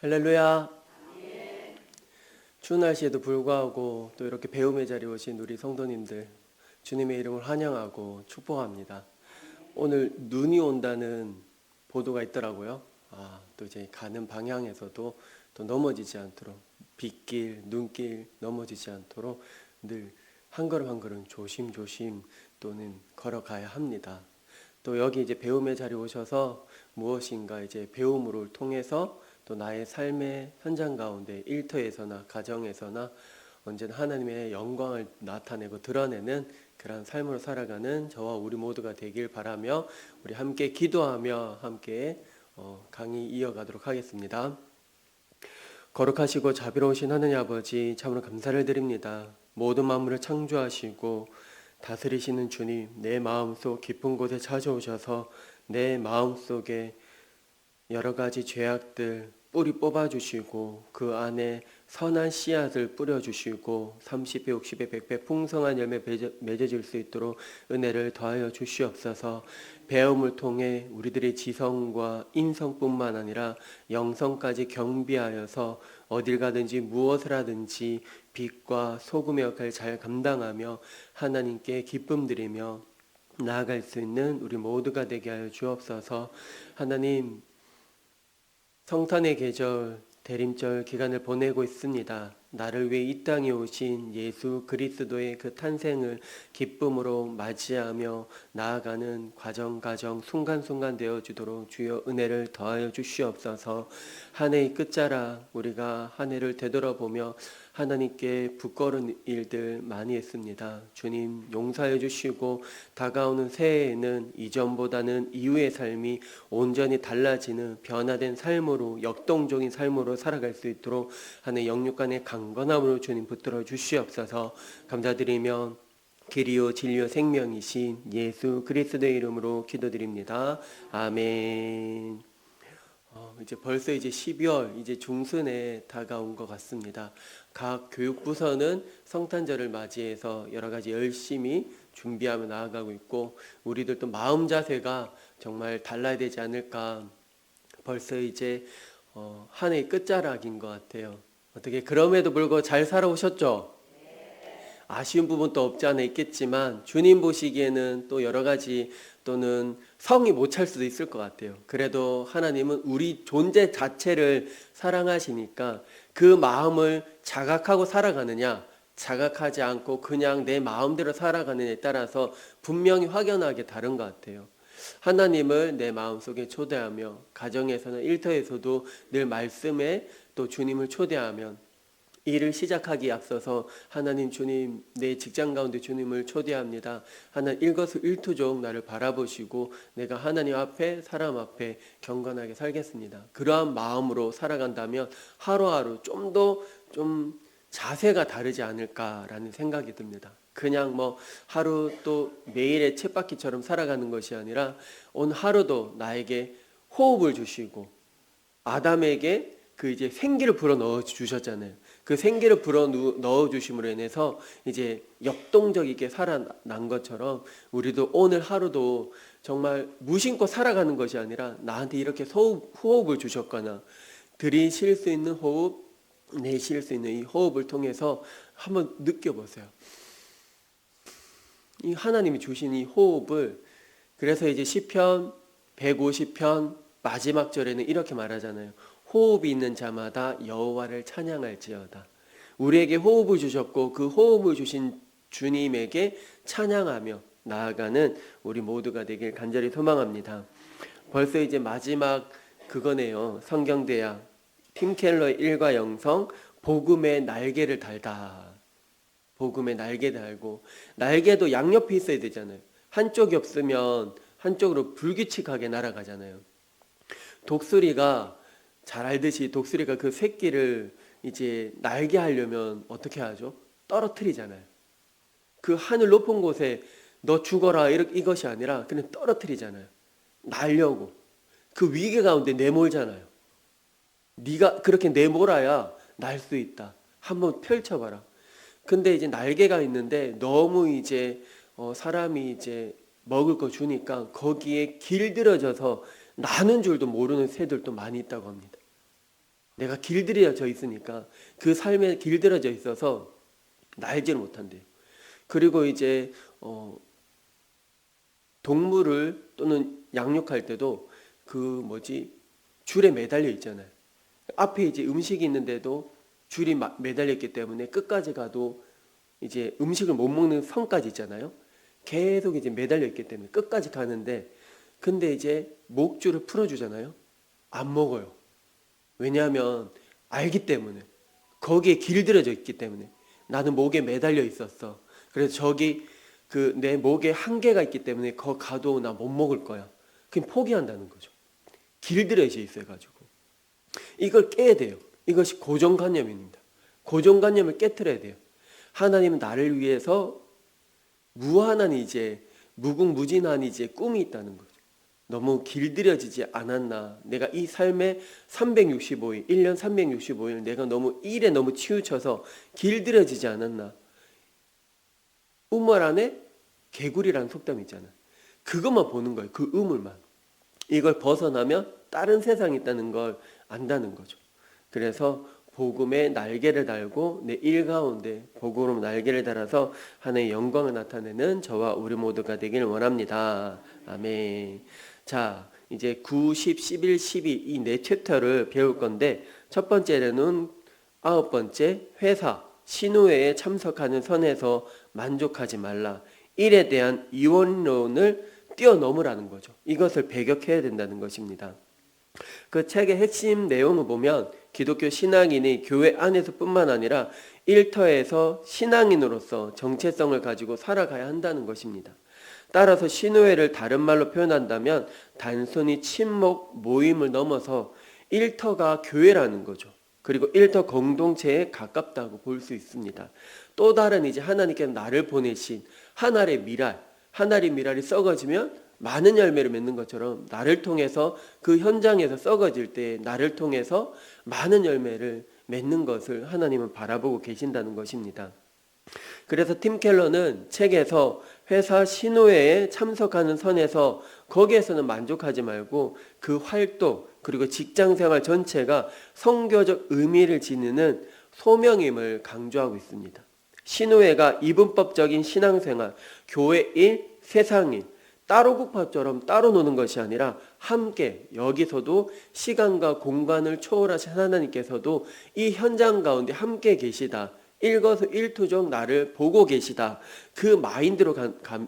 할렐루야. 추운 날씨에도 불구하고 또 이렇게 배움의 자리에 오신 우리 성도님들 주님의 이름을 환영하고 축복합니다. 오늘 눈이 온다는 보도가 있더라고요. 또 이제 가는 방향에서도 또 넘어지지 않도록 빗길, 눈길 넘어지지 않도록 늘 한 걸음 한 걸음 조심조심 또는 걸어가야 합니다. 또 여기 이제 배움의 자리에 오셔서 무엇인가 이제 배움을 통해서 또 나의 삶의 현장 가운데 일터에서나 가정에서나 언제나 하나님의 영광을 나타내고 드러내는 그런 삶으로 살아가는 저와 우리 모두가 되길 바라며 우리 함께 기도하며 함께 강의 이어가도록 하겠습니다. 거룩하시고 자비로우신 하느님 아버지, 참으로 감사를 드립니다. 모든 만물을 창조하시고 다스리시는 주님, 내 마음속 깊은 곳에 찾아오셔서 내 마음속에 여러 가지 죄악들 뿌리 뽑아주시고 그 안에 선한 씨앗을 뿌려주시고 30배, 60배, 100배 풍성한 열매 맺어질 수 있도록 은혜를 더하여 주시옵소서. 배움을 통해 우리들의 지성과 인성뿐만 아니라 영성까지 경비하여서 어딜 가든지 무엇을 하든지 빛과 소금의 역할을 잘 감당하며 하나님께 기쁨 드리며 나아갈 수 있는 우리 모두가 되게 하여 주옵소서. 하나님, 성탄의 계절, 대림절 기간을 보내고 있습니다. 나를 위해 이 땅에 오신 예수 그리스도의 그 탄생을 기쁨으로 맞이하며 나아가는 과정 순간순간 되어주도록 주여 은혜를 더하여 주시옵소서. 한 해의 끝자락 우리가 한 해를 되돌아보며 하나님께 부끄러운 일들 많이 했습니다. 주님 용서해 주시고 다가오는 새해에는 이전보다는 이후의 삶이 온전히 달라지는 변화된 삶으로 역동적인 삶으로 살아갈 수 있도록 하는 영육간의 강건함으로 주님 붙들어 주시옵소서. 감사드리며 길이요 진리요 생명이신 예수 그리스도의 이름으로 기도드립니다. 아멘. 이제 벌써 이제 12월 이제 중순에 다가온 것 같습니다. 각 교육부서는 성탄절을 맞이해서 여러 가지 열심히 준비하며 나아가고 있고 우리들도 마음 자세가 정말 달라야 되지 않을까. 벌써 이제 한 해의 끝자락인 것 같아요. 어떻게 그럼에도 불구하고 잘 살아오셨죠? 아쉬운 부분도 없지 않아 있겠지만 주님 보시기에는 또 여러 가지 또는 성이 못 찰 수도 있을 것 같아요. 그래도 하나님은 우리 존재 자체를 사랑하시니까 그 마음을 자각하고 살아가느냐 자각하지 않고 그냥 내 마음대로 살아가느냐에 따라서 분명히 확연하게 다른 것 같아요. 하나님을 내 마음속에 초대하며 가정에서는 일터에서도 늘 말씀에 또 주님을 초대하면 일을 시작하기에 앞서서 하나님 주님 내 직장 가운데 주님을 초대합니다. 하나님 일거수일투족 나를 바라보시고 내가 하나님 앞에 사람 앞에 경건하게 살겠습니다. 그러한 마음으로 살아간다면 하루하루 좀 자세가 다르지 않을까라는 생각이 듭니다. 그냥 뭐 하루 또 매일의 쳇바퀴처럼 살아가는 것이 아니라 오늘 하루도 나에게 호흡을 주시고 아담에게 그 이제 생기를 불어 넣어 주셨잖아요. 그 생기를 불어 넣어 주심으로 인해서 이제 역동적이게 살아난 것처럼 우리도 오늘 하루도 정말 무심코 살아가는 것이 아니라 나한테 이렇게 호흡을 주셨거나 들이쉴 수 있는 호흡, 내쉴 수 있는 이 호흡을 통해서 한번 느껴보세요. 이 하나님이 주신 이 호흡을 그래서 이제 시편 150편 마지막 절에는 이렇게 말하잖아요. 호흡이 있는 자마다 여호와를 찬양할지어다. 우리에게 호흡을 주셨고 그 호흡을 주신 주님에게 찬양하며 나아가는 우리 모두가 되길 간절히 소망합니다. 벌써 이제 마지막 그거네요. 성경대학 팀켈러의 일과 영성 복음의 날개를 달다. 복음의 날개 달고 날개도 양옆에 있어야 되잖아요. 한쪽이 없으면 한쪽으로 불규칙하게 날아가잖아요. 독수리가 잘 알듯이 독수리가 그 새끼를 이제 날게 하려면 어떻게 하죠? 떨어뜨리잖아요. 그 하늘 높은 곳에 너 죽어라 이것이 아니라 그냥 떨어뜨리잖아요. 날려고. 그 위기 가운데 내몰잖아요. 네가 그렇게 내몰아야 날 수 있다. 한번 펼쳐봐라. 근데 이제 날개가 있는데 너무 이제 사람이 이제 먹을 거 주니까 거기에 길들여져서 나는 줄도 모르는 새들도 많이 있다고 합니다. 내가 길들여져 있으니까 그 삶에 길들여져 있어서 날지를 못한대요. 그리고 이제 동물을 또는 양육할 때도 줄에 매달려 있잖아요. 앞에 이제 음식이 있는데도 줄이 매달려 있기 때문에 끝까지 가도 이제 음식을 못 먹는 선까지 있잖아요. 계속 이제 매달려 있기 때문에 끝까지 가는데, 근데 이제 목줄을 풀어주잖아요. 안 먹어요. 왜냐하면 알기 때문에, 거기에 길들여져 있기 때문에. 나는 목에 매달려 있었어. 그래서 저기 내 목에 한계가 있기 때문에 거 가도 나 못 먹을 거야. 그냥 포기한다는 거죠. 길들여져 있어가지고. 이걸 깨야 돼요. 이것이 고정관념입니다. 고정관념을 깨트려야 돼요. 하나님은 나를 위해서 무한한 이제 무궁무진한 이제 꿈이 있다는 거죠. 너무 길들여지지 않았나. 내가 이 삶의 365일, 1년 365일 내가 너무 일에 너무 치우쳐서 길들여지지 않았나. 우물 안에 개구리라는 속담이 있잖아. 그것만 보는 거예요. 그 우물만. 이걸 벗어나면 다른 세상이 있다는 걸 안다는 거죠. 그래서 복음에 날개를 달고 내 일 가운데 복음으로 날개를 달아서 하나님의 영광을 나타내는 저와 우리 모두가 되기를 원합니다. 아멘. 자, 이제 9, 10, 11, 12 이 네 챕터를 배울 건데, 첫 번째는 9번째 회사, 신우회에 참석하는 선에서 만족하지 말라. 일에 대한 이원론을 뛰어넘으라는 거죠. 이것을 배격해야 된다는 것입니다. 그 책의 핵심 내용을 보면 기독교 신앙인이 교회 안에서뿐만 아니라 일터에서 신앙인으로서 정체성을 가지고 살아가야 한다는 것입니다. 따라서 신우회를 다른 말로 표현한다면 단순히 친목 모임을 넘어서 일터가 교회라는 거죠. 그리고 일터 공동체에 가깝다고 볼 수 있습니다. 또 다른 이제 하나님께서 나를 보내신 하나의 미랄이 썩어지면 많은 열매를 맺는 것처럼 나를 통해서 그 현장에서 썩어질 때 나를 통해서 많은 열매를 맺는 것을 하나님은 바라보고 계신다는 것입니다. 그래서 팀 켈러는 책에서 회사 신우회에 참석하는 선에서 거기에서는 만족하지 말고 그 활동 그리고 직장생활 전체가 선교적 의미를 지니는 소명임을 강조하고 있습니다. 신우회가 이분법적인 신앙생활, 교회 일, 세상일, 따로 국밥처럼 따로 노는 것이 아니라 함께 여기서도 시간과 공간을 초월하신 하나님께서도 이 현장 가운데 함께 계시다. 일거수일투족 나를 보고 계시다. 그 마인드로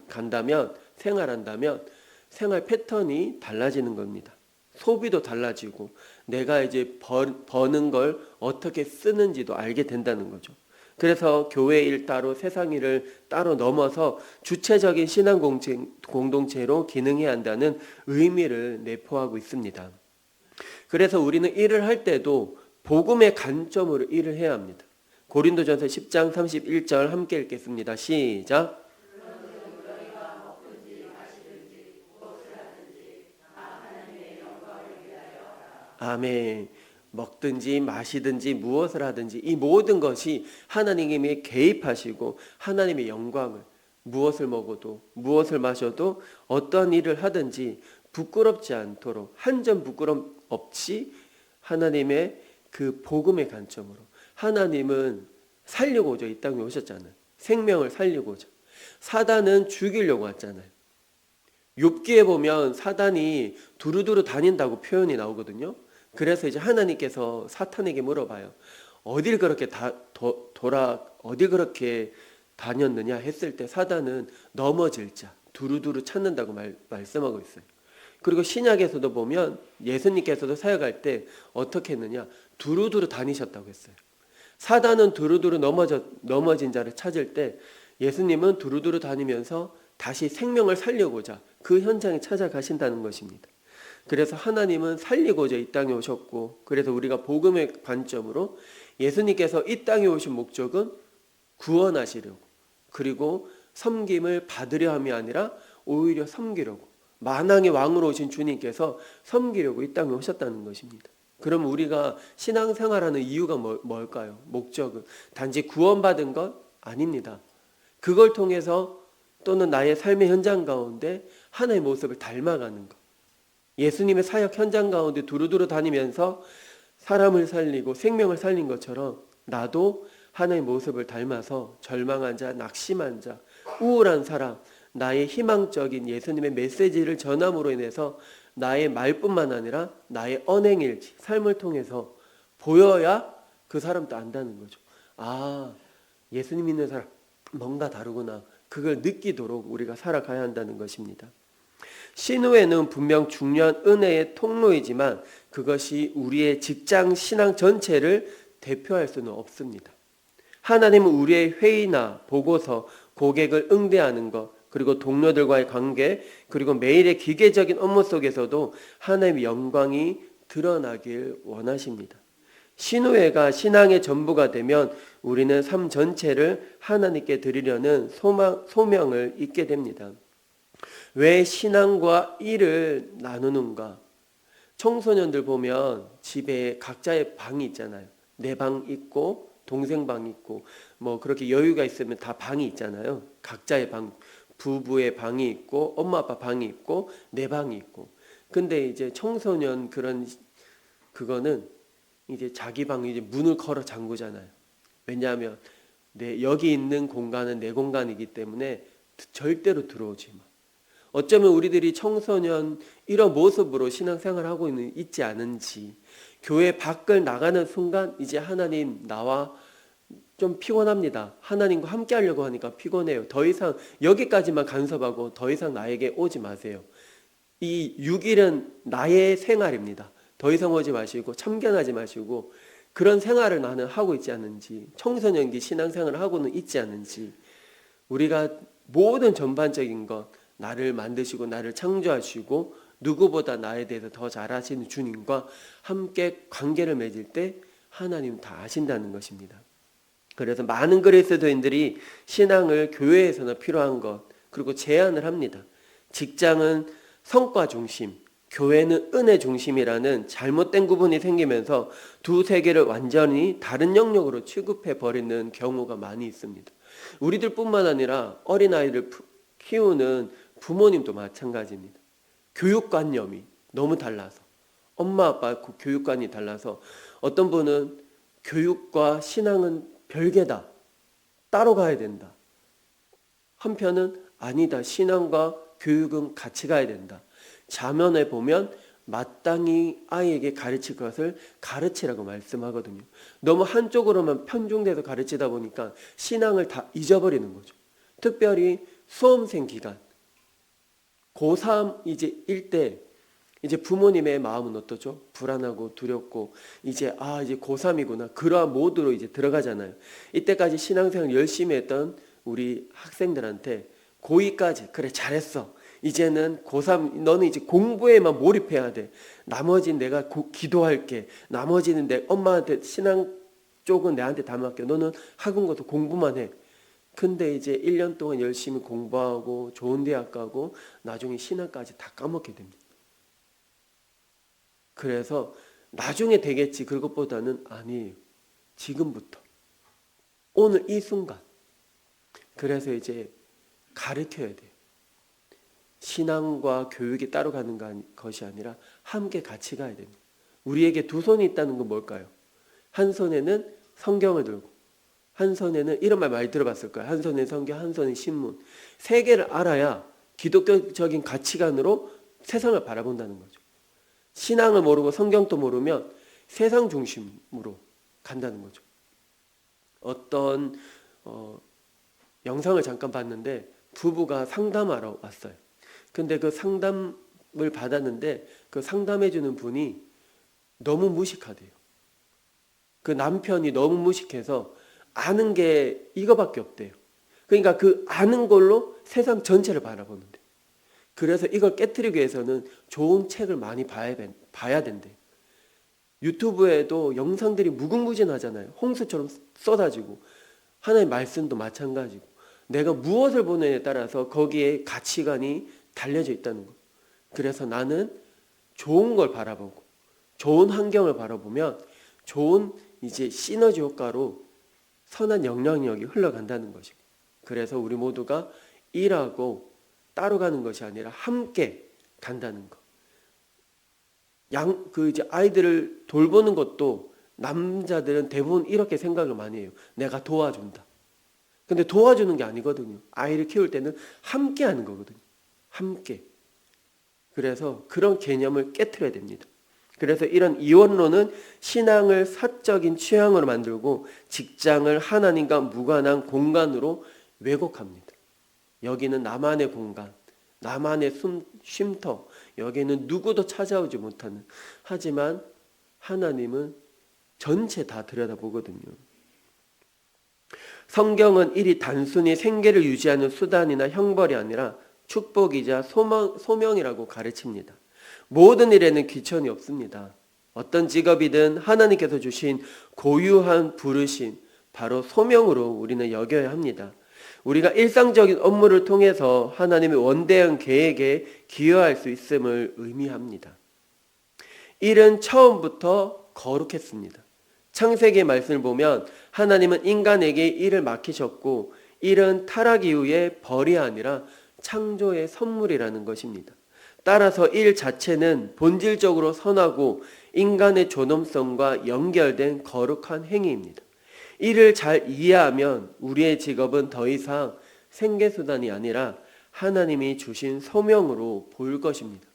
간다면, 생활한다면 생활 패턴이 달라지는 겁니다. 소비도 달라지고 내가 이제 버는 걸 어떻게 쓰는지도 알게 된다는 거죠. 그래서 교회 일 따로 세상 일을 따로 넘어서 주체적인 신앙 공동체로 기능해야 한다는 의미를 내포하고 있습니다. 그래서 우리는 일을 할 때도 복음의 관점으로 일을 해야 합니다. 고린도전서 10장 31절 함께 읽겠습니다. 시작. 아멘. 먹든지 마시든지 무엇을 하든지 이 모든 것이 하나님이 개입하시고 하나님의 영광을, 무엇을 먹어도 무엇을 마셔도 어떤 일을 하든지 부끄럽지 않도록 한 점 부끄럼 없이 하나님의 그 복음의 관점으로, 하나님은 살려고자 이 땅에 오셨잖아요. 생명을 살리고자. 사단은 죽이려고 왔잖아요. 욥기에 보면 사단이 두루두루 다닌다고 표현이 나오거든요. 그래서 이제 하나님께서 사탄에게 물어봐요. 어딜 그렇게 어딜 그렇게 다녔느냐 했을 때 사단은 넘어질 자, 두루두루 찾는다고 말씀하고 있어요. 그리고 신약에서도 보면 예수님께서도 사역할 때 어떻게 했느냐, 두루두루 다니셨다고 했어요. 사단은 두루두루 넘어진 자를 찾을 때 예수님은 두루두루 다니면서 다시 생명을 살려고자 그 현장에 찾아가신다는 것입니다. 그래서 하나님은 살리고자 이 땅에 오셨고, 그래서 우리가 복음의 관점으로 예수님께서 이 땅에 오신 목적은 구원하시려고, 그리고 섬김을 받으려 함이 아니라 오히려 섬기려고, 만왕의 왕으로 오신 주님께서 섬기려고 이 땅에 오셨다는 것입니다. 그럼 우리가 신앙생활하는 이유가 뭘까요? 목적은 단지 구원받은 것 아닙니다. 그걸 통해서 또는 나의 삶의 현장 가운데 하나의 모습을 닮아가는 것. 예수님의 사역 현장 가운데 두루두루 다니면서 사람을 살리고 생명을 살린 것처럼 나도 하나님의 모습을 닮아서 절망한 자, 낙심한 자, 우울한 사람, 나의 희망적인 예수님의 메시지를 전함으로 인해서 나의 말뿐만 아니라 나의 언행일지, 삶을 통해서 보여야 그 사람도 안다는 거죠. 아, 예수님 믿는 사람 뭔가 다르구나. 그걸 느끼도록 우리가 살아가야 한다는 것입니다. 신우회는 분명 중요한 은혜의 통로이지만 그것이 우리의 직장 신앙 전체를 대표할 수는 없습니다. 하나님은 우리의 회의나 보고서, 고객을 응대하는 것, 그리고 동료들과의 관계, 그리고 매일의 기계적인 업무 속에서도 하나님의 영광이 드러나길 원하십니다. 신우회가 신앙의 전부가 되면 우리는 삶 전체를 하나님께 드리려는 소명을 잊게 됩니다. 왜 신앙과 일을 나누는가? 청소년들 보면 집에 각자의 방이 있잖아요. 내 방 있고 동생 방 있고 뭐 그렇게 여유가 있으면 다 방이 있잖아요. 각자의 방, 부부의 방이 있고 엄마 아빠 방이 있고 내 방이 있고. 근데 이제 청소년 그거는 이제 자기 방 이제 문을 걸어 잠그잖아요. 왜냐하면 여기 있는 공간은 내 공간이기 때문에 절대로 들어오지 마. 어쩌면 우리들이 청소년 이런 모습으로 신앙생활을 하고 있지 않은지, 교회 밖을 나가는 순간 이제 하나님 나와 좀 피곤합니다. 하나님과 함께 하려고 하니까 피곤해요. 더 이상 여기까지만 간섭하고 더 이상 나에게 오지 마세요. 이 6일은 나의 생활입니다. 더 이상 오지 마시고 참견하지 마시고 그런 생활을 나는 하고 있지 않은지, 청소년기 신앙생활을 하고는 있지 않은지, 우리가 모든 전반적인 것, 나를 만드시고 나를 창조하시고 누구보다 나에 대해서 더 잘 아시는 주님과 함께 관계를 맺을 때 하나님 다 아신다는 것입니다. 그래서 많은 그리스도인들이 신앙을 교회에서나 필요한 것, 그리고 제안을 합니다. 직장은 성과 중심, 교회는 은혜 중심이라는 잘못된 구분이 생기면서 두 세계를 완전히 다른 영역으로 취급해 버리는 경우가 많이 있습니다. 우리들뿐만 아니라 어린아이를 키우는 부모님도 마찬가지입니다. 교육관념이 너무 달라서, 엄마 아빠 교육관이 달라서 어떤 분은 교육과 신앙은 별개다, 따로 가야 된다. 한편은 아니다, 신앙과 교육은 같이 가야 된다. 자문에 보면 마땅히 아이에게 가르칠 것을 가르치라고 말씀하거든요. 너무 한쪽으로만 편중돼서 가르치다 보니까 신앙을 다 잊어버리는 거죠. 특별히 수험생 기간, 고3 이제 일때 이제 부모님의 마음은 어떠죠? 불안하고 두렵고 이제 고3이구나 그러한 모드로 이제 들어가잖아요. 이때까지 신앙생활 열심히 했던 우리 학생들한테 고2까지 그래 잘했어. 이제는 고3 너는 이제 공부에만 몰입해야 돼. 나머지는 내가 기도할게. 나머지는 내 엄마한테 신앙 쪽은 내한테 다 맡겨. 너는 학원 가서 공부만 해. 근데 이제 1년 동안 열심히 공부하고 좋은 대학 가고 나중에 신앙까지 다 까먹게 됩니다. 그래서 나중에 되겠지 그것보다는 아니에요. 지금부터. 오늘 이 순간. 그래서 이제 가르쳐야 돼요. 신앙과 교육이 따로 가는 것이 아니라 함께 같이 가야 됩니다. 우리에게 두 손이 있다는 건 뭘까요? 한 손에는 성경을 들고 한 손에는 이런 말 많이 들어봤을 거예요. 한 손에 성경, 한 손에 신문. 세 개를 알아야 기독교적인 가치관으로 세상을 바라본다는 거죠. 신앙을 모르고 성경도 모르면 세상 중심으로 간다는 거죠. 어떤 영상을 잠깐 봤는데 부부가 상담하러 왔어요. 근데 그 상담을 받았는데 그 상담해주는 분이 너무 무식하대요. 그 남편이 너무 무식해서 아는 게 이거밖에 없대요. 그러니까 그 아는 걸로 세상 전체를 바라보는데. 그래서 이걸 깨트리기 위해서는 좋은 책을 많이 봐야 된대요. 유튜브에도 영상들이 무궁무진하잖아요. 홍수처럼 쏟아지고 하나님의 말씀도 마찬가지고 내가 무엇을 보느냐에 따라서 거기에 가치관이 달려져 있다는 거. 그래서 나는 좋은 걸 바라보고 좋은 환경을 바라보면 좋은 이제 시너지 효과로 선한 영향력이 흘러간다는 것이고 그래서 우리 모두가 일하고 따로 가는 것이 아니라 함께 간다는 것. 이제 아이들을 돌보는 것도 남자들은 대부분 이렇게 생각을 많이 해요. 내가 도와준다. 근데 도와주는 게 아니거든요. 아이를 키울 때는 함께 하는 거거든요. 함께. 그래서 그런 개념을 깨트려야 됩니다. 그래서 이런 이원론은 신앙을 사적인 취향으로 만들고 직장을 하나님과 무관한 공간으로 왜곡합니다. 여기는 나만의 공간, 나만의 쉼터, 여기는 누구도 찾아오지 못하는. 하지만 하나님은 전체 다 들여다보거든요. 성경은 일이 단순히 생계를 유지하는 수단이나 형벌이 아니라 축복이자 소명이라고 가르칩니다. 모든 일에는 귀천이 없습니다. 어떤 직업이든 하나님께서 주신 고유한 부르심, 바로 소명으로 우리는 여겨야 합니다. 우리가 일상적인 업무를 통해서 하나님의 원대한 계획에 기여할 수 있음을 의미합니다. 일은 처음부터 거룩했습니다. 창세기의 말씀을 보면 하나님은 인간에게 일을 맡기셨고 일은 타락 이후의 벌이 아니라 창조의 선물이라는 것입니다. 따라서 일 자체는 본질적으로 선하고 인간의 존엄성과 연결된 거룩한 행위입니다. 이를 잘 이해하면 우리의 직업은 더 이상 생계수단이 아니라 하나님이 주신 소명으로 보일 것입니다.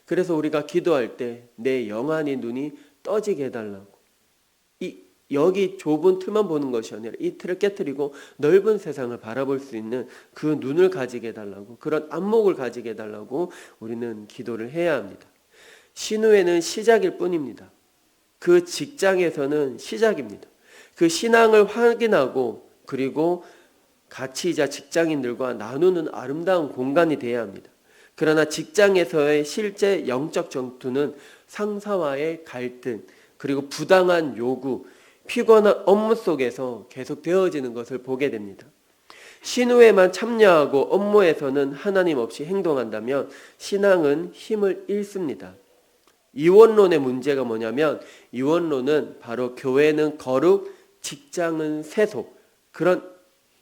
그래서 우리가 기도할 때 내 영안의 눈이 떠지게 해달라고, 여기 좁은 틀만 보는 것이 아니라 이 틀을 깨트리고 넓은 세상을 바라볼 수 있는 그 눈을 가지게 해달라고, 그런 안목을 가지게 해달라고 우리는 기도를 해야 합니다. 신우회는 시작일 뿐입니다. 그 직장에서는 시작입니다. 그 신앙을 확인하고 그리고 가치이자 직장인들과 나누는 아름다운 공간이 되어야 합니다. 그러나 직장에서의 실제 영적 전투는 상사와의 갈등, 그리고 부당한 요구, 피곤한 업무 속에서 계속 되어지는 것을 보게 됩니다. 신우에만 참여하고 업무에서는 하나님 없이 행동한다면 신앙은 힘을 잃습니다. 이원론의 문제가 뭐냐면, 이원론은 바로 교회는 거룩, 직장은 세속, 그런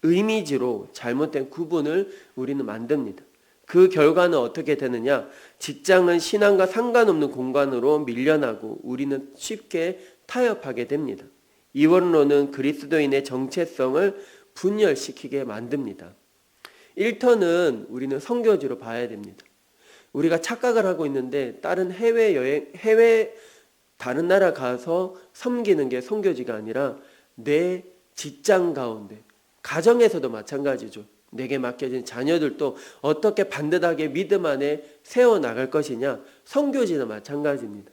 이미지로 잘못된 구분을 우리는 만듭니다. 그 결과는 어떻게 되느냐? 직장은 신앙과 상관없는 공간으로 밀려나고 우리는 쉽게 타협하게 됩니다. 이원론은 그리스도인의 정체성을 분열시키게 만듭니다. 1터는 우리는 선교지로 봐야 됩니다. 우리가 착각을 하고 있는데 다른 다른 나라 가서 섬기는 게 선교지가 아니라 내 직장 가운데, 가정에서도 마찬가지죠. 내게 맡겨진 자녀들도 어떻게 반듯하게 믿음 안에 세워나갈 것이냐, 선교지는 마찬가지입니다.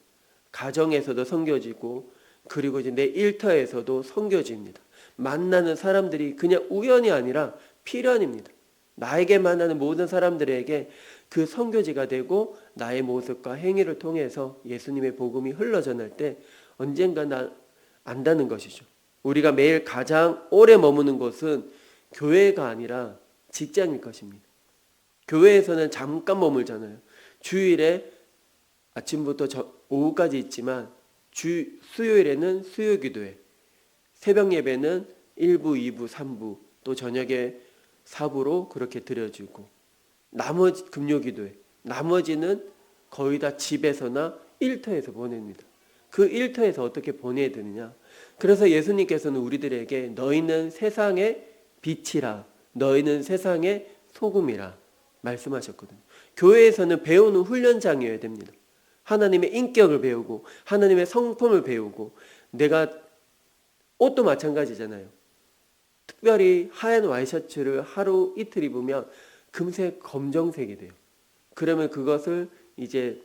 가정에서도 선교지고 그리고 이제 내 일터에서도 선교지입니다. 만나는 사람들이 그냥 우연이 아니라 필연입니다. 나에게 만나는 모든 사람들에게 그 선교지가 되고 나의 모습과 행위를 통해서 예수님의 복음이 흘러 전할 때 언젠가 안다는 것이죠. 우리가 매일 가장 오래 머무는 곳은 교회가 아니라 직장일 것입니다. 교회에서는 잠깐 머물잖아요. 주일에 아침부터 오후까지 있지만 수요일에는 수요기도회, 새벽 예배는 1부, 2부, 3부, 또 저녁에 4부로 그렇게 드려지고, 나머지 금요기도회, 나머지는 거의 다 집에서나 일터에서 보냅니다. 그 일터에서 어떻게 보내야 되느냐? 그래서 예수님께서는 우리들에게 너희는 세상의 빛이라, 너희는 세상의 소금이라 말씀하셨거든요. 교회에서는 배우는 훈련장이어야 됩니다. 하나님의 인격을 배우고 하나님의 성품을 배우고, 내가 옷도 마찬가지잖아요. 특별히 하얀 와이셔츠를 하루 이틀 입으면 금세 검정색이 돼요. 그러면 그것을 이제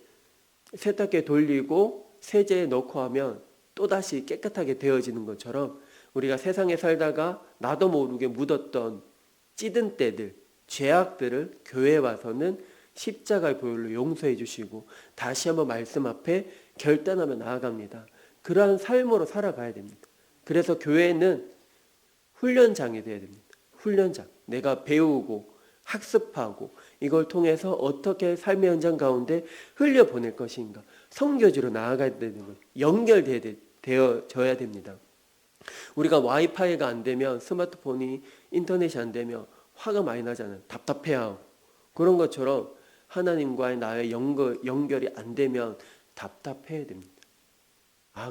세탁기에 돌리고 세제에 넣고 하면 또다시 깨끗하게 되어지는 것처럼, 우리가 세상에 살다가 나도 모르게 묻었던 찌든 때들, 죄악들을 교회에 와서는 십자가의 보혈로 용서해 주시고 다시 한번 말씀 앞에 결단하며 나아갑니다. 그러한 삶으로 살아가야 됩니다. 그래서 교회는 훈련장이 되어야 됩니다. 훈련장. 내가 배우고 학습하고 이걸 통해서 어떻게 삶의 현장 가운데 흘려보낼 것인가, 선교지로 나아가야 되는 것, 연결되어져야 됩니다. 우리가 와이파이가 안 되면, 스마트폰이 인터넷이 안 되면 화가 많이 나잖아요. 답답해하고. 그런 것처럼 하나님과의 나의 연결이 안 되면 답답해야 됩니다.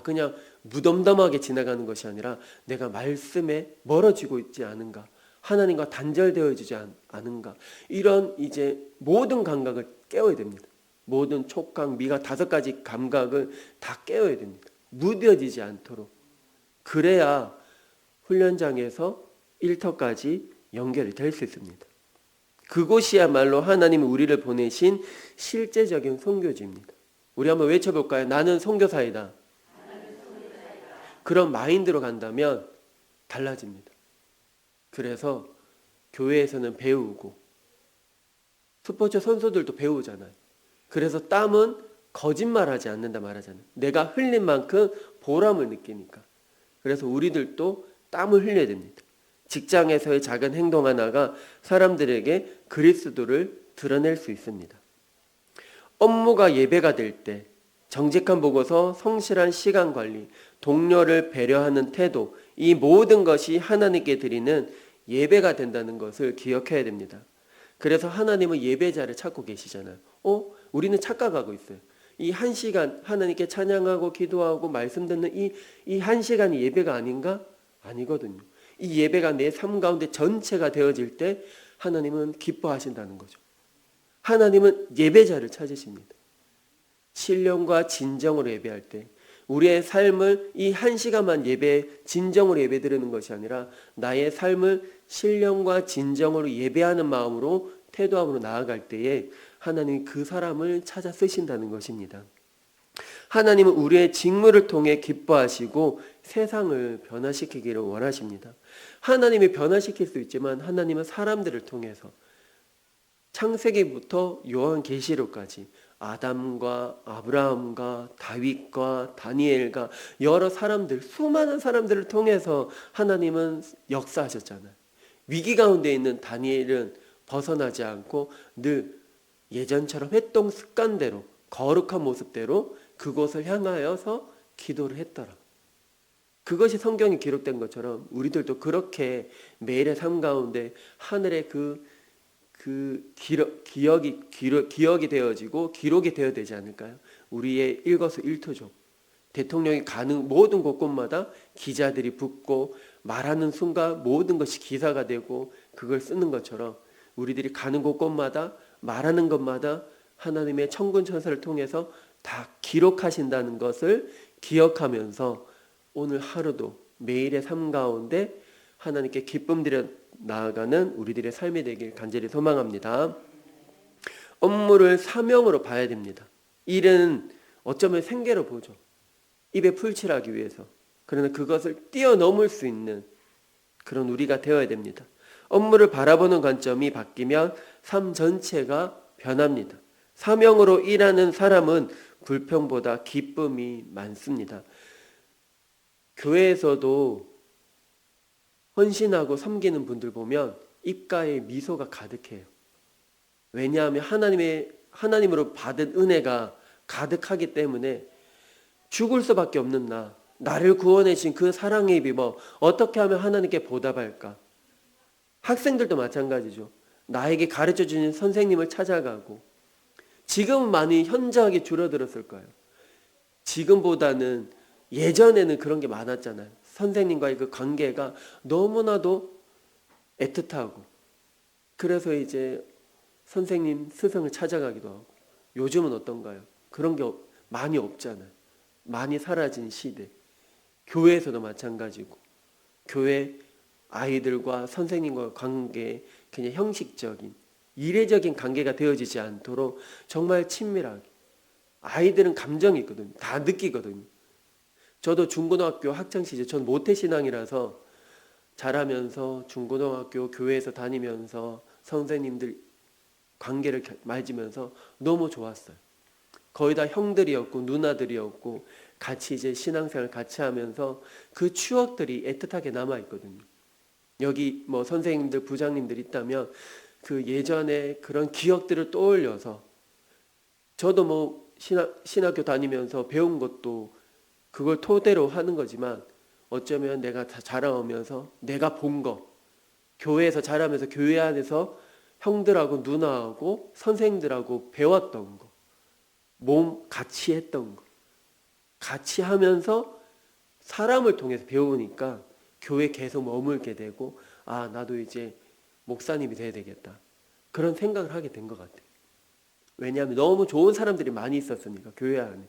그냥 무덤덤하게 지나가는 것이 아니라 내가 말씀에 멀어지고 있지 않은가, 하나님과 단절되어지지 않은가, 이런 이제 모든 감각을 깨워야 됩니다. 모든 촉각, 미각 5가지 감각을 다 깨워야 됩니다. 무뎌지지 않도록. 그래야 훈련장에서 일터까지 연결이 될 수 있습니다. 그곳이야말로 하나님이 우리를 보내신 실제적인 선교지입니다. 우리 한번 외쳐볼까요? 나는 선교사이다. 그런 마인드로 간다면 달라집니다. 그래서 교회에서는 배우고 스포츠 선수들도 배우잖아요. 그래서 땀은 거짓말하지 않는다 말하잖아요. 내가 흘린 만큼 보람을 느끼니까. 그래서 우리들도 땀을 흘려야 됩니다. 직장에서의 작은 행동 하나가 사람들에게 그리스도를 드러낼 수 있습니다. 업무가 예배가 될 때 정직한 보고서, 성실한 시간 관리, 동료를 배려하는 태도, 이 모든 것이 하나님께 드리는 예배가 된다는 것을 기억해야 됩니다. 그래서 하나님은 예배자를 찾고 계시잖아요. 우리는 착각하고 있어요. 이 1시간 하나님께 찬양하고 기도하고 말씀 듣는 이 1시간이 예배가 아닌가? 아니거든요. 이 예배가 내 삶 가운데 전체가 되어질 때 하나님은 기뻐하신다는 거죠. 하나님은 예배자를 찾으십니다. 신령과 진정으로 예배할 때 우리의 삶을 이 1시간만 진정으로 예배 드리는 것이 아니라 나의 삶을 신령과 진정으로 예배하는 마음으로 태도함으로 나아갈 때에 하나님이 그 사람을 찾아 쓰신다는 것입니다. 하나님은 우리의 직무를 통해 기뻐하시고 세상을 변화시키기를 원하십니다. 하나님이 변화시킬 수 있지만 하나님은 사람들을 통해서 창세기부터 요한계시록까지 아담과 아브라함과 다윗과 다니엘과 여러 사람들, 수많은 사람들을 통해서 하나님은 역사하셨잖아요. 위기 가운데 있는 다니엘은 벗어나지 않고 늘 예전처럼 했던 습관대로 거룩한 모습대로 그곳을 향하여서 기도를 했더라. 그것이 성경에 기록된 것처럼 우리들도 그렇게 매일의 삶 가운데 하늘의 기억이 되어지고 기록이 되어야 되지 않을까요? 우리의 일거수일투족. 대통령이 가는 모든 곳곳마다 기자들이 붙고 말하는 순간 모든 것이 기사가 되고 그걸 쓰는 것처럼 우리들이 가는 곳곳마다 말하는 것마다 하나님의 천군 천사를 통해서 다 기록하신다는 것을 기억하면서 오늘 하루도 매일의 삶 가운데 하나님께 기쁨 드려 나아가는 우리들의 삶이 되길 간절히 소망합니다. 업무를 사명으로 봐야 됩니다. 일은 어쩌면 생계로 보죠. 입에 풀칠하기 위해서. 그러나 그것을 뛰어넘을 수 있는 그런 우리가 되어야 됩니다. 업무를 바라보는 관점이 바뀌면 삶 전체가 변합니다. 사명으로 일하는 사람은 불평보다 기쁨이 많습니다. 교회에서도 헌신하고 섬기는 분들 보면 입가에 미소가 가득해요. 왜냐하면 하나님으로 받은 은혜가 가득하기 때문에 죽을 수밖에 없는 나를 구원해 주신 그 사랑에 입어 어떻게 하면 하나님께 보답할까? 학생들도 마찬가지죠. 나에게 가르쳐 주는 선생님을 찾아가고 지금은 많이 현저하게 줄어들었을 거예요. 지금보다는 예전에는 그런 게 많았잖아요. 선생님과의 그 관계가 너무나도 애틋하고 그래서 이제 선생님, 스승을 찾아가기도 하고 요즘은 어떤가요? 그런 게 많이 없잖아요. 많이 사라진 시대. 교회에서도 마찬가지고 교회 아이들과 선생님과 관계 그냥 형식적인 이례적인 관계가 되어지지 않도록 정말 친밀하게 아이들은 감정이 있거든요. 다 느끼거든요. 저도 중고등학교 학창시절 전 모태신앙이라서 자라면서 중고등학교 교회에서 다니면서 선생님들 관계를 맺으면서 너무 좋았어요. 거의 다 형들이었고 누나들이었고 같이 이제 신앙생활 같이 하면서 그 추억들이 애틋하게 남아있거든요. 여기 뭐 선생님들 부장님들 있다면 그 예전에 그런 기억들을 떠올려서 저도 뭐 신학교 다니면서 배운 것도 그걸 토대로 하는 거지만 어쩌면 내가 다 자라오면서 내가 본 거 교회에서 자라면서 교회 안에서 형들하고 누나하고 선생님들하고 배웠던 거 몸 같이 했던 거. 같이 하면서 사람을 통해서 배우니까 교회 계속 머물게 되고 나도 이제 목사님이 돼야 되겠다. 그런 생각을 하게 된 것 같아요. 왜냐하면 너무 좋은 사람들이 많이 있었으니까 교회 안에.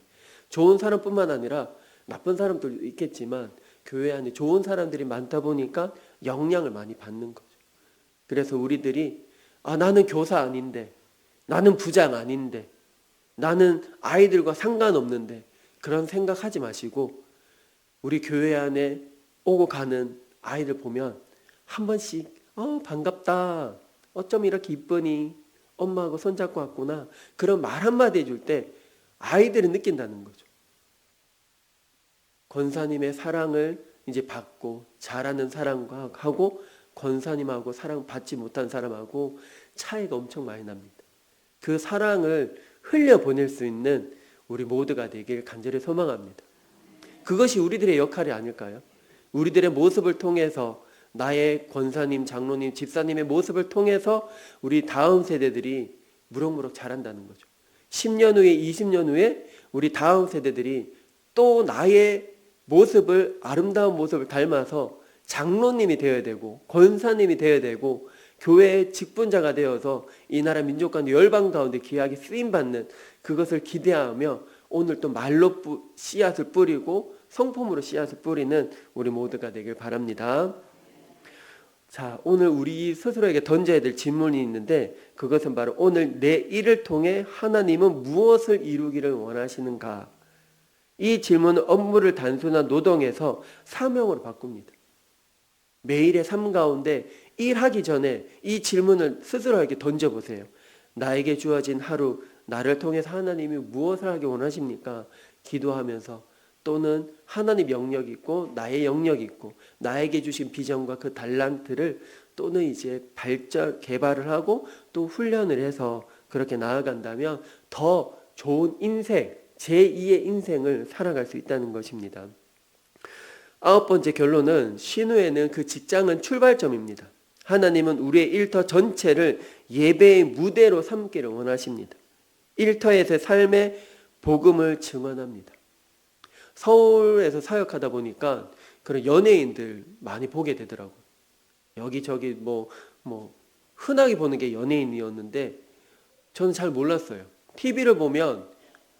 좋은 사람뿐만 아니라 나쁜 사람들도 있겠지만 교회 안에 좋은 사람들이 많다 보니까 영향을 많이 받는 거죠. 그래서 우리들이 나는 교사 아닌데, 나는 부장 아닌데, 나는 아이들과 상관없는데, 그런 생각하지 마시고 우리 교회 안에 오고 가는 아이들 보면 한 번씩 반갑다, 어쩜 이렇게 이쁘니, 엄마하고 손잡고 왔구나, 그런 말 한마디 해줄 때 아이들은 느낀다는 거죠. 권사님의 사랑을 이제 받고 잘하는 사람하고 권사님하고 사랑받지 못한 사람하고 차이가 엄청 많이 납니다. 그 사랑을 흘려보낼 수 있는 우리 모두가 되길 간절히 소망합니다. 그것이 우리들의 역할이 아닐까요? 우리들의 모습을 통해서, 나의 권사님, 장로님, 집사님의 모습을 통해서 우리 다음 세대들이 무럭무럭 자란다는 거죠. 10년 후에, 20년 후에 우리 다음 세대들이 또 나의 모습을, 아름다운 모습을 닮아서 장로님이 되어야 되고 권사님이 되어야 되고 교회의 직분자가 되어서 이 나라 민족 가운데 열방 가운데 귀하게 쓰임받는 그것을 기대하며 오늘 또 말로 씨앗을 뿌리고 성품으로 씨앗을 뿌리는 우리 모두가 되길 바랍니다. 자, 오늘 우리 스스로에게 던져야 될 질문이 있는데 그것은 바로 오늘 내 일을 통해 하나님은 무엇을 이루기를 원하시는가? 이 질문은 업무를 단순한 노동에서 사명으로 바꿉니다. 매일의 삶 가운데 일하기 전에 이 질문을 스스로에게 던져보세요. 나에게 주어진 하루, 나를 통해서 하나님이 무엇을 하기 원하십니까? 기도하면서, 또는 하나님 영역이 있고 나의 영역이 있고 나에게 주신 비전과 그 달란트를 또는 이제 발전, 개발을 하고 또 훈련을 해서 그렇게 나아간다면 더 좋은 인생, 제2의 인생을 살아갈 수 있다는 것입니다. 9번째 결론은 신후에는 그 직장은 출발점입니다. 하나님은 우리의 일터 전체를 예배의 무대로 삼기를 원하십니다. 일터에서의 삶의 복음을 증언합니다. 서울에서 사역하다 보니까 그런 연예인들 많이 보게 되더라고요. 여기저기 흔하게 보는 게 연예인이었는데 저는 잘 몰랐어요. TV를 보면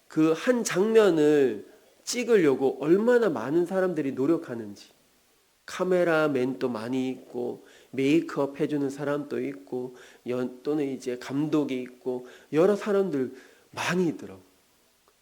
그 한 장면을 찍으려고 얼마나 많은 사람들이 노력하는지, 카메라맨도 많이 있고 메이크업 해주는 사람도 있고 또는 이제 감독이 있고 여러 사람들 많이 있더라고.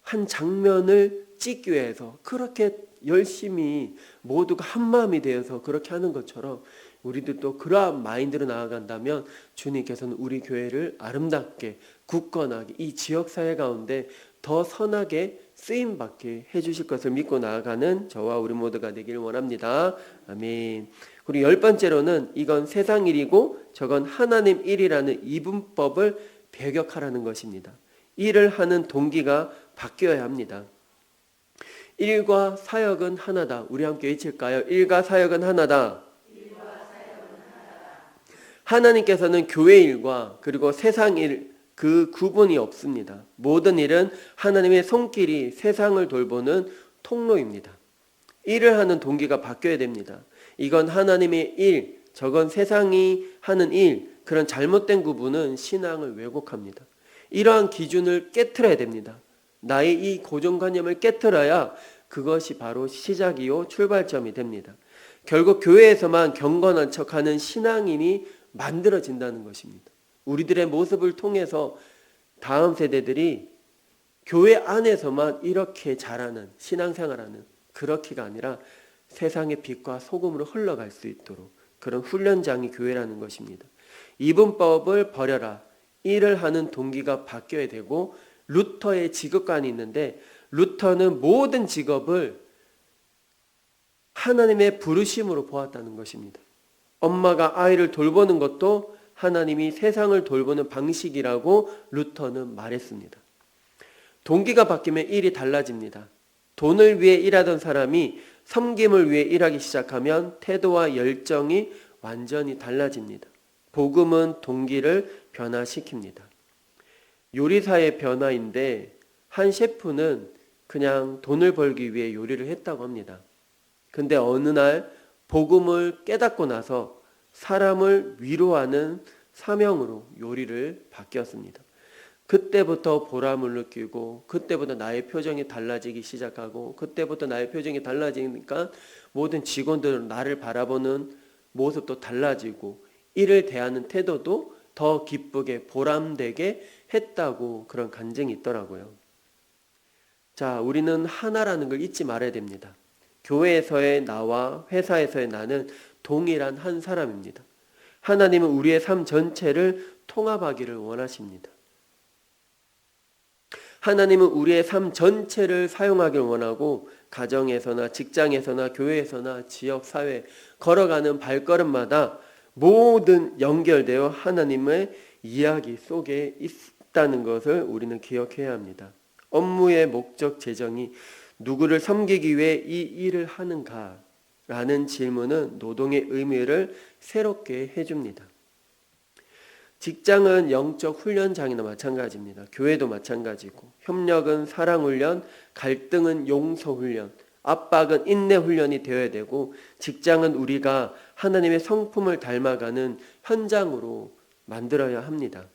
한 장면을 찍기 위해서 그렇게 열심히 모두가 한마음이 되어서 그렇게 하는 것처럼 우리들도 그러한 마인드로 나아간다면 주님께서는 우리 교회를 아름답게 굳건하게 이 지역사회 가운데 더 선하게 쓰임받게 해주실 것을 믿고 나아가는 저와 우리 모두가 되기를 원합니다. 아멘. 그리고 10번째로는 이건 세상 일이고 저건 하나님 일이라는 이분법을 배격하라는 것입니다. 일을 하는 동기가 바뀌어야 합니다. 일과 사역은 하나다. 우리 함께 외칠까요? 일과 사역은 하나다. 하나님께서는 교회 일과 그리고 세상 일, 그 구분이 없습니다. 모든 일은 하나님의 손길이 세상을 돌보는 통로입니다. 일을 하는 동기가 바뀌어야 됩니다. 이건 하나님의 일, 저건 세상이 하는 일, 그런 잘못된 구분은 신앙을 왜곡합니다. 이러한 기준을 깨트려야 됩니다. 나의 이 고정관념을 깨트려야 그것이 바로 시작이요 출발점이 됩니다. 결국 교회에서만 경건한 척하는 신앙인이 만들어진다는 것입니다. 우리들의 모습을 통해서 다음 세대들이 교회 안에서만 이렇게 잘하는 신앙생활하는 그렇게가 아니라 세상의 빛과 소금으로 흘러갈 수 있도록 그런 훈련장이 교회라는 것입니다. 이분법을 버려라. 일을 하는 동기가 바뀌어야 되고 루터의 직업관이 있는데 루터는 모든 직업을 하나님의 부르심으로 보았다는 것입니다. 엄마가 아이를 돌보는 것도 하나님이 세상을 돌보는 방식이라고 루터는 말했습니다. 동기가 바뀌면 일이 달라집니다. 돈을 위해 일하던 사람이 섬김을 위해 일하기 시작하면 태도와 열정이 완전히 달라집니다. 복음은 동기를 변화시킵니다. 요리사의 변화인데 한 셰프는 그냥 돈을 벌기 위해 요리를 했다고 합니다. 근데 어느 날 복음을 깨닫고 나서 사람을 위로하는 사명으로 요리를 바뀌었습니다. 그때부터 보람을 느끼고, 그때부터 나의 표정이 달라지기 시작하고, 그때부터 나의 표정이 달라지니까 모든 직원들은 나를 바라보는 모습도 달라지고, 일을 대하는 태도도 더 기쁘게 보람되게 했다고 그런 간증이 있더라고요. 자, 우리는 하나라는 걸 잊지 말아야 됩니다. 교회에서의 나와 회사에서의 나는 동일한 한 사람입니다. 하나님은 우리의 삶 전체를 통합하기를 원하십니다. 하나님은 우리의 삶 전체를 사용하기를 원하고, 가정에서나 직장에서나 교회에서나 지역, 사회 걸어가는 발걸음마다 모든 연결되어 하나님의 이야기 속에 있다는 것을 우리는 기억해야 합니다. 업무의 목적 재정이 누구를 섬기기 위해 이 일을 하는가? 라는 질문은 노동의 의미를 새롭게 해줍니다. 직장은 영적 훈련장이나 마찬가지입니다. 교회도 마찬가지고, 협력은 사랑훈련, 갈등은 용서훈련, 압박은 인내훈련이 되어야 되고, 직장은 우리가 하나님의 성품을 닮아가는 현장으로 만들어야 합니다.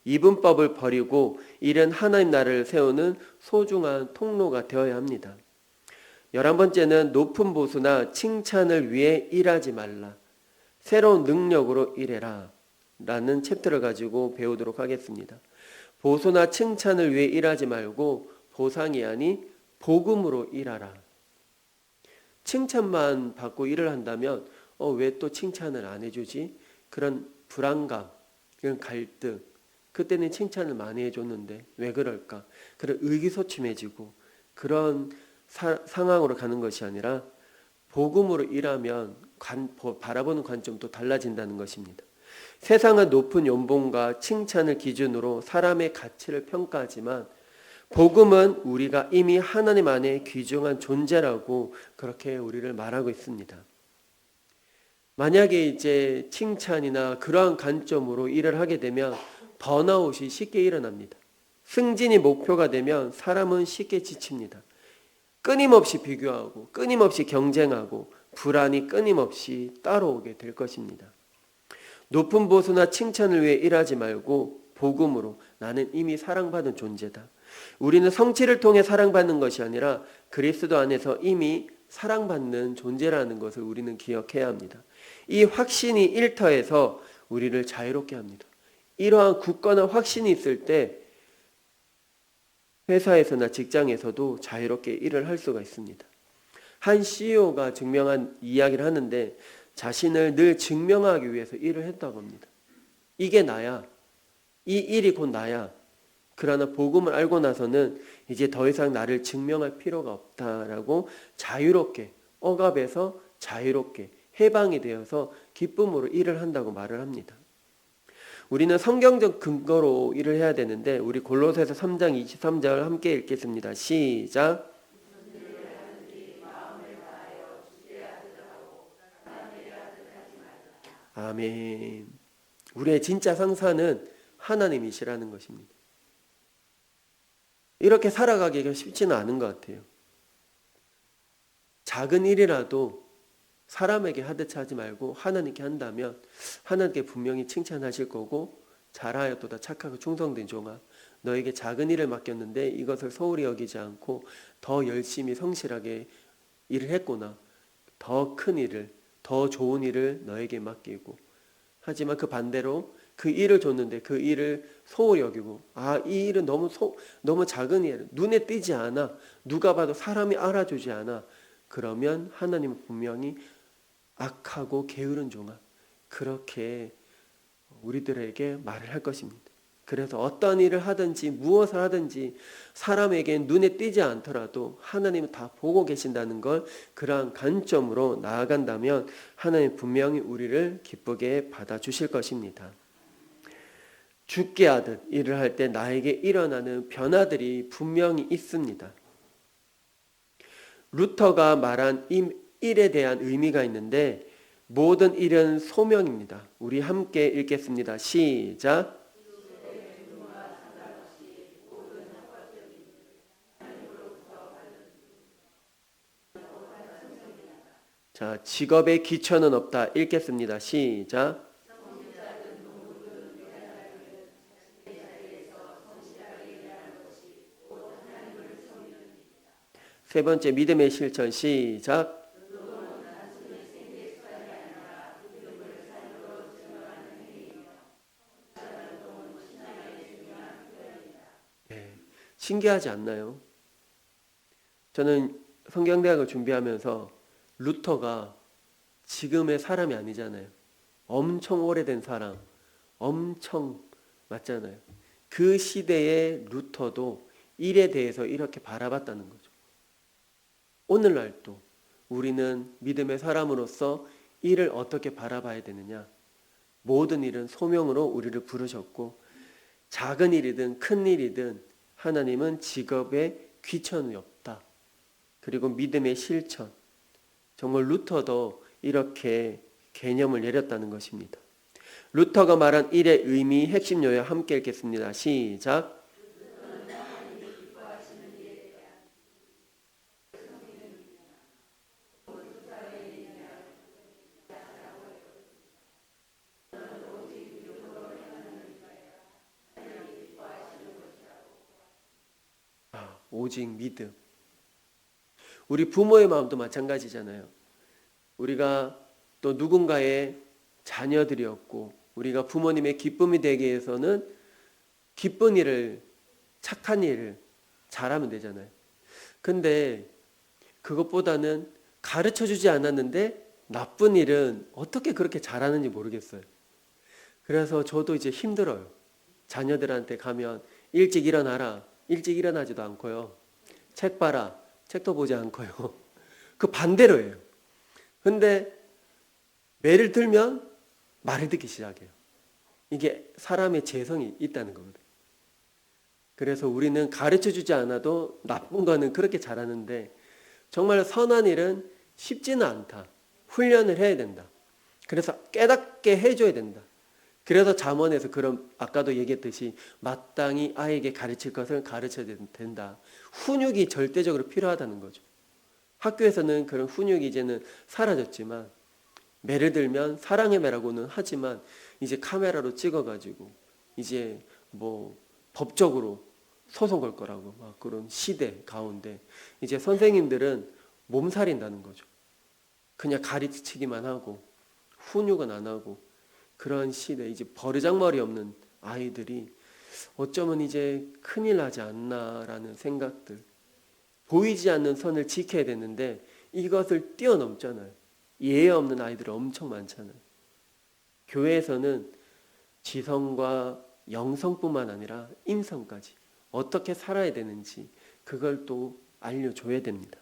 이분법을 버리고 일은 하나님 나라를 세우는 소중한 통로가 되어야 합니다. 11번째는 높은 보수나 칭찬을 위해 일하지 말라. 새로운 능력으로 일해라. 라는 챕터를 가지고 배우도록 하겠습니다. 보수나 칭찬을 위해 일하지 말고 보상이 아닌 복음으로 일하라. 칭찬만 받고 일을 한다면 왜 또 칭찬을 안 해주지? 그런 불안감, 그런 갈등, 그때는 칭찬을 많이 해줬는데 왜 그럴까? 그런 의기소침해지고 그런 상황으로 가는 것이 아니라 복음으로 일하면 바라보는 관점도 달라진다는 것입니다. 세상은 높은 연봉과 칭찬을 기준으로 사람의 가치를 평가하지만 복음은 우리가 이미 하나님 안에 귀중한 존재라고 그렇게 우리를 말하고 있습니다. 만약에 이제 칭찬이나 그러한 관점으로 일을 하게 되면 번아웃이 쉽게 일어납니다. 승진이 목표가 되면 사람은 쉽게 지칩니다. 끊임없이 비교하고 끊임없이 경쟁하고 불안이 끊임없이 따라오게 될 것입니다. 높은 보수나 칭찬을 위해 일하지 말고 복음으로 나는 이미 사랑받은 존재다. 우리는 성취를 통해 사랑받는 것이 아니라 그리스도 안에서 이미 사랑받는 존재라는 것을 우리는 기억해야 합니다. 이 확신이 일터에서 우리를 자유롭게 합니다. 이러한 굳건한 확신이 있을 때 회사에서나 직장에서도 자유롭게 일을 할 수가 있습니다. 한 CEO가 증명한 이야기를 하는데 자신을 늘 증명하기 위해서 일을 했다고 합니다. 이게 나야. 이 일이 곧 나야. 그러나 복음을 알고 나서는 이제 더 이상 나를 증명할 필요가 없다라고 자유롭게 억압에서 자유롭게 해방이 되어서 기쁨으로 일을 한다고 말을 합니다. 우리는 성경적 근거로 일을 해야 되는데 우리 골로새서 3장 23절 함께 읽겠습니다. 시작. 아멘. 우리의 진짜 상사는 하나님이시라는 것입니다. 이렇게 살아가기가 쉽지는 않은 것 같아요. 작은 일이라도 사람에게 하듯이 하지 말고 하나님께 한다면 하나님께 분명히 칭찬하실 거고, 잘하였도다 착하고 충성된 종아, 너에게 작은 일을 맡겼는데 이것을 소홀히 여기지 않고 더 열심히 성실하게 일을 했구나. 더 큰 일을, 더 좋은 일을 너에게 맡기고, 하지만 그 반대로 그 일을 줬는데 그 일을 소홀히 여기고, 이 일은 너무 작은 일, 눈에 띄지 않아, 누가 봐도 사람이 알아주지 않아, 그러면 하나님은 분명히 악하고 게으른 종아, 그렇게 우리들에게 말을 할 것입니다. 그래서 어떤 일을 하든지 무엇을 하든지 사람에게 눈에 띄지 않더라도 하나님은 다 보고 계신다는 걸, 그러한 관점으로 나아간다면 하나님 분명히 우리를 기쁘게 받아주실 것입니다. 죽게 하듯 일을 할 때 나에게 일어나는 변화들이 분명히 있습니다. 루터가 말한 일에 대한 의미가 있는데, 모든 일은 소명입니다. 우리 함께 읽겠습니다. 시작. 자, 직업에 귀천은 없다. 읽겠습니다. 시작. 세 번째, 믿음의 실천. 시작. 네, 신기하지 않나요? 저는 성경대학을 준비하면서 루터가 지금의 사람이 아니잖아요. 엄청 오래된 사람, 엄청 맞잖아요. 그 시대의 루터도 일에 대해서 이렇게 바라봤다는 거죠. 오늘날도 우리는 믿음의 사람으로서 일을 어떻게 바라봐야 되느냐? 모든 일은 소명으로 우리를 부르셨고 작은 일이든 큰 일이든 하나님은 직업에 귀천이 없다. 그리고 믿음의 실천. 정말 루터도 이렇게 개념을 내렸다는 것입니다. 루터가 말한 일의 의미, 핵심 요약 함께 읽겠습니다. 시작. 오직 믿음. 우리 부모의 마음도 마찬가지잖아요. 우리가 또 누군가의 자녀들이었고 우리가 부모님의 기쁨이 되기 위해서는 기쁜 일을, 착한 일을 잘하면 되잖아요. 근데 그것보다는 가르쳐주지 않았는데 나쁜 일은 어떻게 그렇게 잘하는지 모르겠어요. 그래서 저도 이제 힘들어요. 자녀들한테 가면 일찍 일어나라. 일찍 일어나지도 않고요. 책 봐라. 책도 보지 않고요. 그 반대로 해요. 근데 매를 들면 말을 듣기 시작해요. 이게 사람의 재성이 있다는 겁니다. 그래서 우리는 가르쳐주지 않아도 나쁜 거는 그렇게 잘하는데 정말 선한 일은 쉽지는 않다. 훈련을 해야 된다. 그래서 깨닫게 해줘야 된다. 그래서 잠언에서 그런 아까도 얘기했듯이 마땅히 아이에게 가르칠 것을 가르쳐야 된다. 훈육이 절대적으로 필요하다는 거죠. 학교에서는 그런 훈육이 이제는 사라졌지만 매를 들면 사랑의 매라고는 하지만 이제 카메라로 찍어가지고 이제 뭐 법적으로 소송 걸 거라고 막 그런 시대 가운데 이제 선생님들은 몸살인다는 거죠. 그냥 가르치기만 하고 훈육은 안 하고 그런 시대 이제 버르장머리 없는 아이들이 어쩌면 이제 큰일 나지 않나라는 생각들. 보이지 않는 선을 지켜야 되는데 이것을 뛰어넘잖아요. 예의 없는 아이들이 엄청 많잖아요. 교회에서는 지성과 영성뿐만 아니라 인성까지 어떻게 살아야 되는지 그걸 또 알려줘야 됩니다.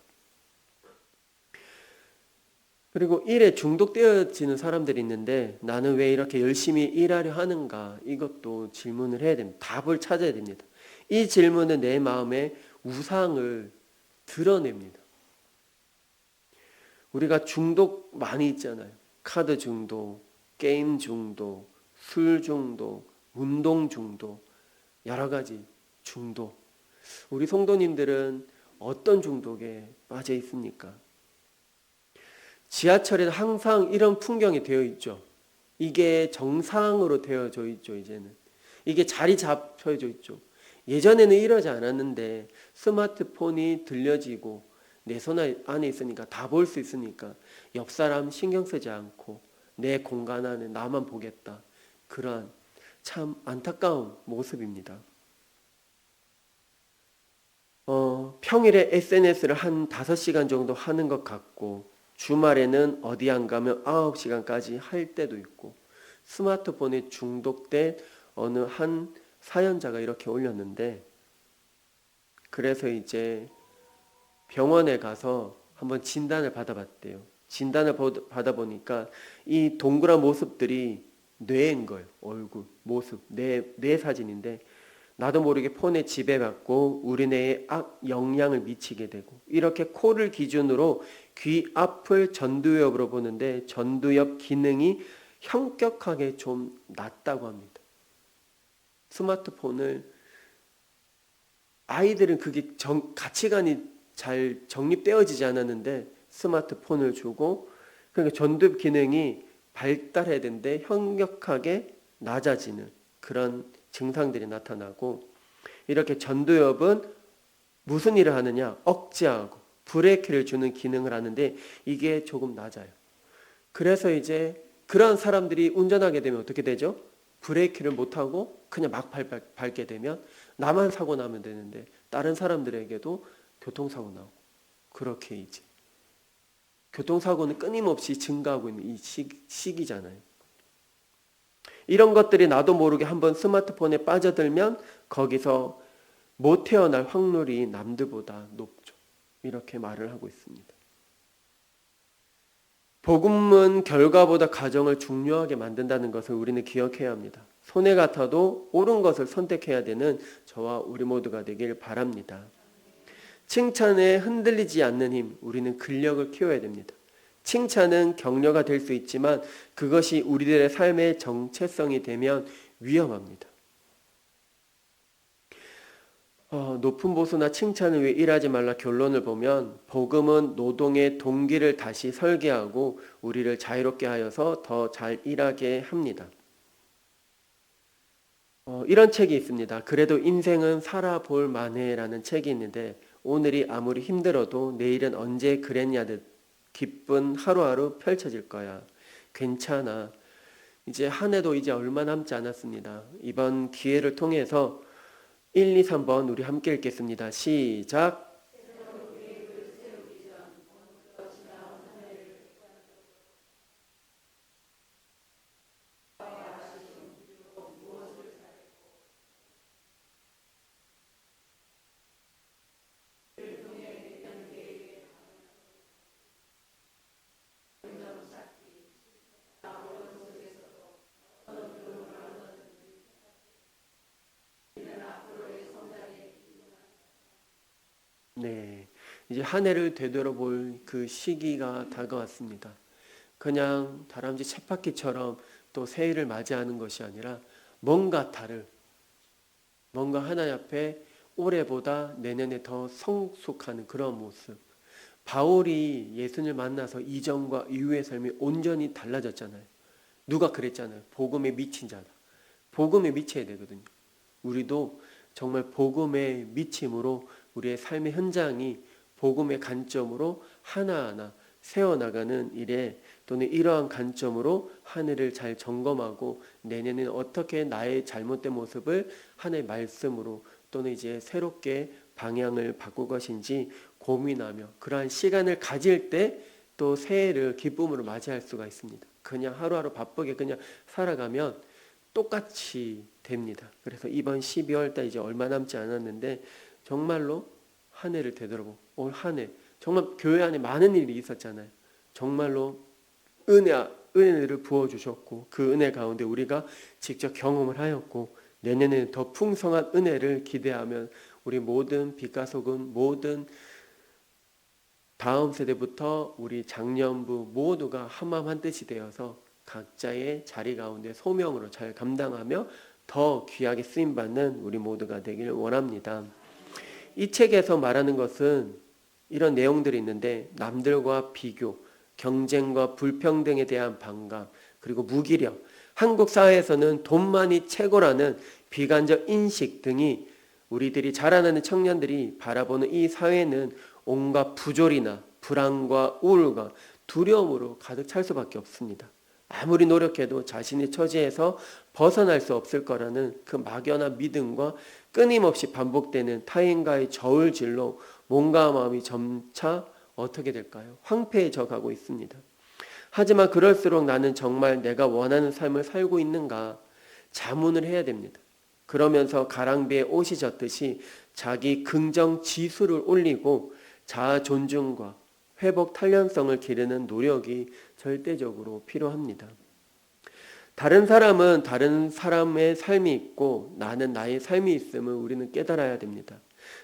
그리고 일에 중독되어지는 사람들이 있는데 나는 왜 이렇게 열심히 일하려 하는가 이것도 질문을 해야 됩니다. 답을 찾아야 됩니다. 이 질문은 내 마음의 우상을 드러냅니다. 우리가 중독 많이 있잖아요. 카드 중독, 게임 중독, 술 중독, 운동 중독, 여러 가지 중독. 우리 성도님들은 어떤 중독에 빠져 있습니까? 지하철에는 항상 이런 풍경이 되어 있죠. 이게 정상으로 되어져 있죠, 이제는. 이게 자리 잡혀져 있죠. 예전에는 이러지 않았는데 스마트폰이 들려지고 내 손 안에 있으니까 다 볼 수 있으니까 옆 사람 신경 쓰지 않고 내 공간 안에 나만 보겠다. 그러한 참 안타까운 모습입니다. 평일에 SNS를 한 5시간 정도 하는 것 같고 주말에는 어디 안 가면 9시간까지 할 때도 있고 스마트폰에 중독된 어느 한 사연자가 이렇게 올렸는데 그래서 이제 병원에 가서 한번 진단을 받아봤대요. 진단을 받아보니까 이 동그란 모습들이 뇌인 거예요. 얼굴, 모습, 뇌 사진인데 나도 모르게 폰에 지배받고 우리 뇌에 악 영향을 미치게 되고 이렇게 코를 기준으로 귀 앞을 전두엽으로 보는데 전두엽 기능이 현격하게 좀 낮다고 합니다. 스마트폰을 아이들은 그게 가치관이 잘 정립되어지지 않았는데 스마트폰을 주고 그러니까 전두엽 기능이 발달해야 되는데 현격하게 낮아지는 그런 증상들이 나타나고, 이렇게 전두엽은 무슨 일을 하느냐? 억제하고 브레이크를 주는 기능을 하는데 이게 조금 낮아요. 그래서 이제 그런 사람들이 운전하게 되면 어떻게 되죠? 브레이크를 못하고 그냥 막 밟게 되면 나만 사고 나면 되는데 다른 사람들에게도 교통사고 나고, 그렇게 이제 교통사고는 끊임없이 증가하고 있는 이 시기잖아요. 이런 것들이 나도 모르게 한번 스마트폰에 빠져들면 거기서 못 태어날 확률이 남들보다 높죠. 이렇게 말을 하고 있습니다. 복음은 결과보다 과정을 중요하게 만든다는 것을 우리는 기억해야 합니다. 손해 같아도 옳은 것을 선택해야 되는 저와 우리 모두가 되길 바랍니다. 칭찬에 흔들리지 않는 힘, 우리는 근력을 키워야 됩니다. 칭찬은 격려가 될 수 있지만 그것이 우리들의 삶의 정체성이 되면 위험합니다. 높은 보수나 칭찬을 위해 일하지 말라 결론을 보면, 복음은 노동의 동기를 다시 설계하고 우리를 자유롭게 하여서 더 잘 일하게 합니다. 이런 책이 있습니다. 그래도 인생은 살아볼 만해라는 책이 있는데, 오늘이 아무리 힘들어도 내일은 언제 그랬냐듯 기쁜 하루하루 펼쳐질 거야. 괜찮아. 이제 한 해도 이제 얼마 남지 않았습니다. 이번 기회를 통해서 1, 2, 3번 우리 함께 읽겠습니다. 시작. 네, 이제 한 해를 되돌아볼 그 시기가 다가왔습니다. 그냥 다람쥐 쳇바퀴처럼 또 새해를 맞이하는 것이 아니라 뭔가 뭔가 하나님 앞에 올해보다 내년에 더 성숙하는 그런 모습. 바울이 예수님을 만나서 이전과 이후의 삶이 온전히 달라졌잖아요. 누가 그랬잖아요. 복음에 미친 자다. 복음에 미쳐야 되거든요. 우리도 정말 복음의 미침으로 우리의 삶의 현장이 복음의 관점으로 하나하나 세워나가는 일에, 또는 이러한 관점으로 한 해를 잘 점검하고 내년에는 어떻게 나의 잘못된 모습을 하나님의 말씀으로 또는 이제 새롭게 방향을 바꿀 것인지 고민하며 그러한 시간을 가질 때 또 새해를 기쁨으로 맞이할 수가 있습니다. 그냥 하루하루 바쁘게 그냥 살아가면 똑같이 됩니다. 그래서 이번 12월 달 이제 얼마 남지 않았는데 정말로 한 해를 되돌아보고, 올 한 해 정말 교회 안에 많은 일이 있었잖아요. 정말로 은혜를 부어주셨고 그 은혜 가운데 우리가 직접 경험을 하였고, 내년에는 더 풍성한 은혜를 기대하면 우리 모든 빛과 소금, 모든 다음 세대부터 우리 장년부 모두가 한마음 한뜻이 되어서 각자의 자리 가운데 소명으로 잘 감당하며 더 귀하게 쓰임받는 우리 모두가 되길 원합니다. 이 책에서 말하는 것은 이런 내용들이 있는데, 남들과 비교, 경쟁과 불평등에 대한 반감, 그리고 무기력, 한국 사회에서는 돈만이 최고라는 비관적 인식 등이, 우리들이 자라나는 청년들이 바라보는 이 사회는 온갖 부조리나 불안과 우울과 두려움으로 가득 찰 수밖에 없습니다. 아무리 노력해도 자신의 처지에서 벗어날 수 없을 거라는 그 막연한 믿음과 끊임없이 반복되는 타인과의 저울질로 몸과 마음이 점차 어떻게 될까요? 황폐해져 가고 있습니다. 하지만 그럴수록 나는 정말 내가 원하는 삶을 살고 있는가 자문을 해야 됩니다. 그러면서 가랑비에 옷이 젖듯이 자기 긍정 지수를 올리고 자아 존중과 회복 탄력성을 기르는 노력이 절대적으로 필요합니다. 다른 사람은 다른 사람의 삶이 있고 나는 나의 삶이 있음을 우리는 깨달아야 됩니다.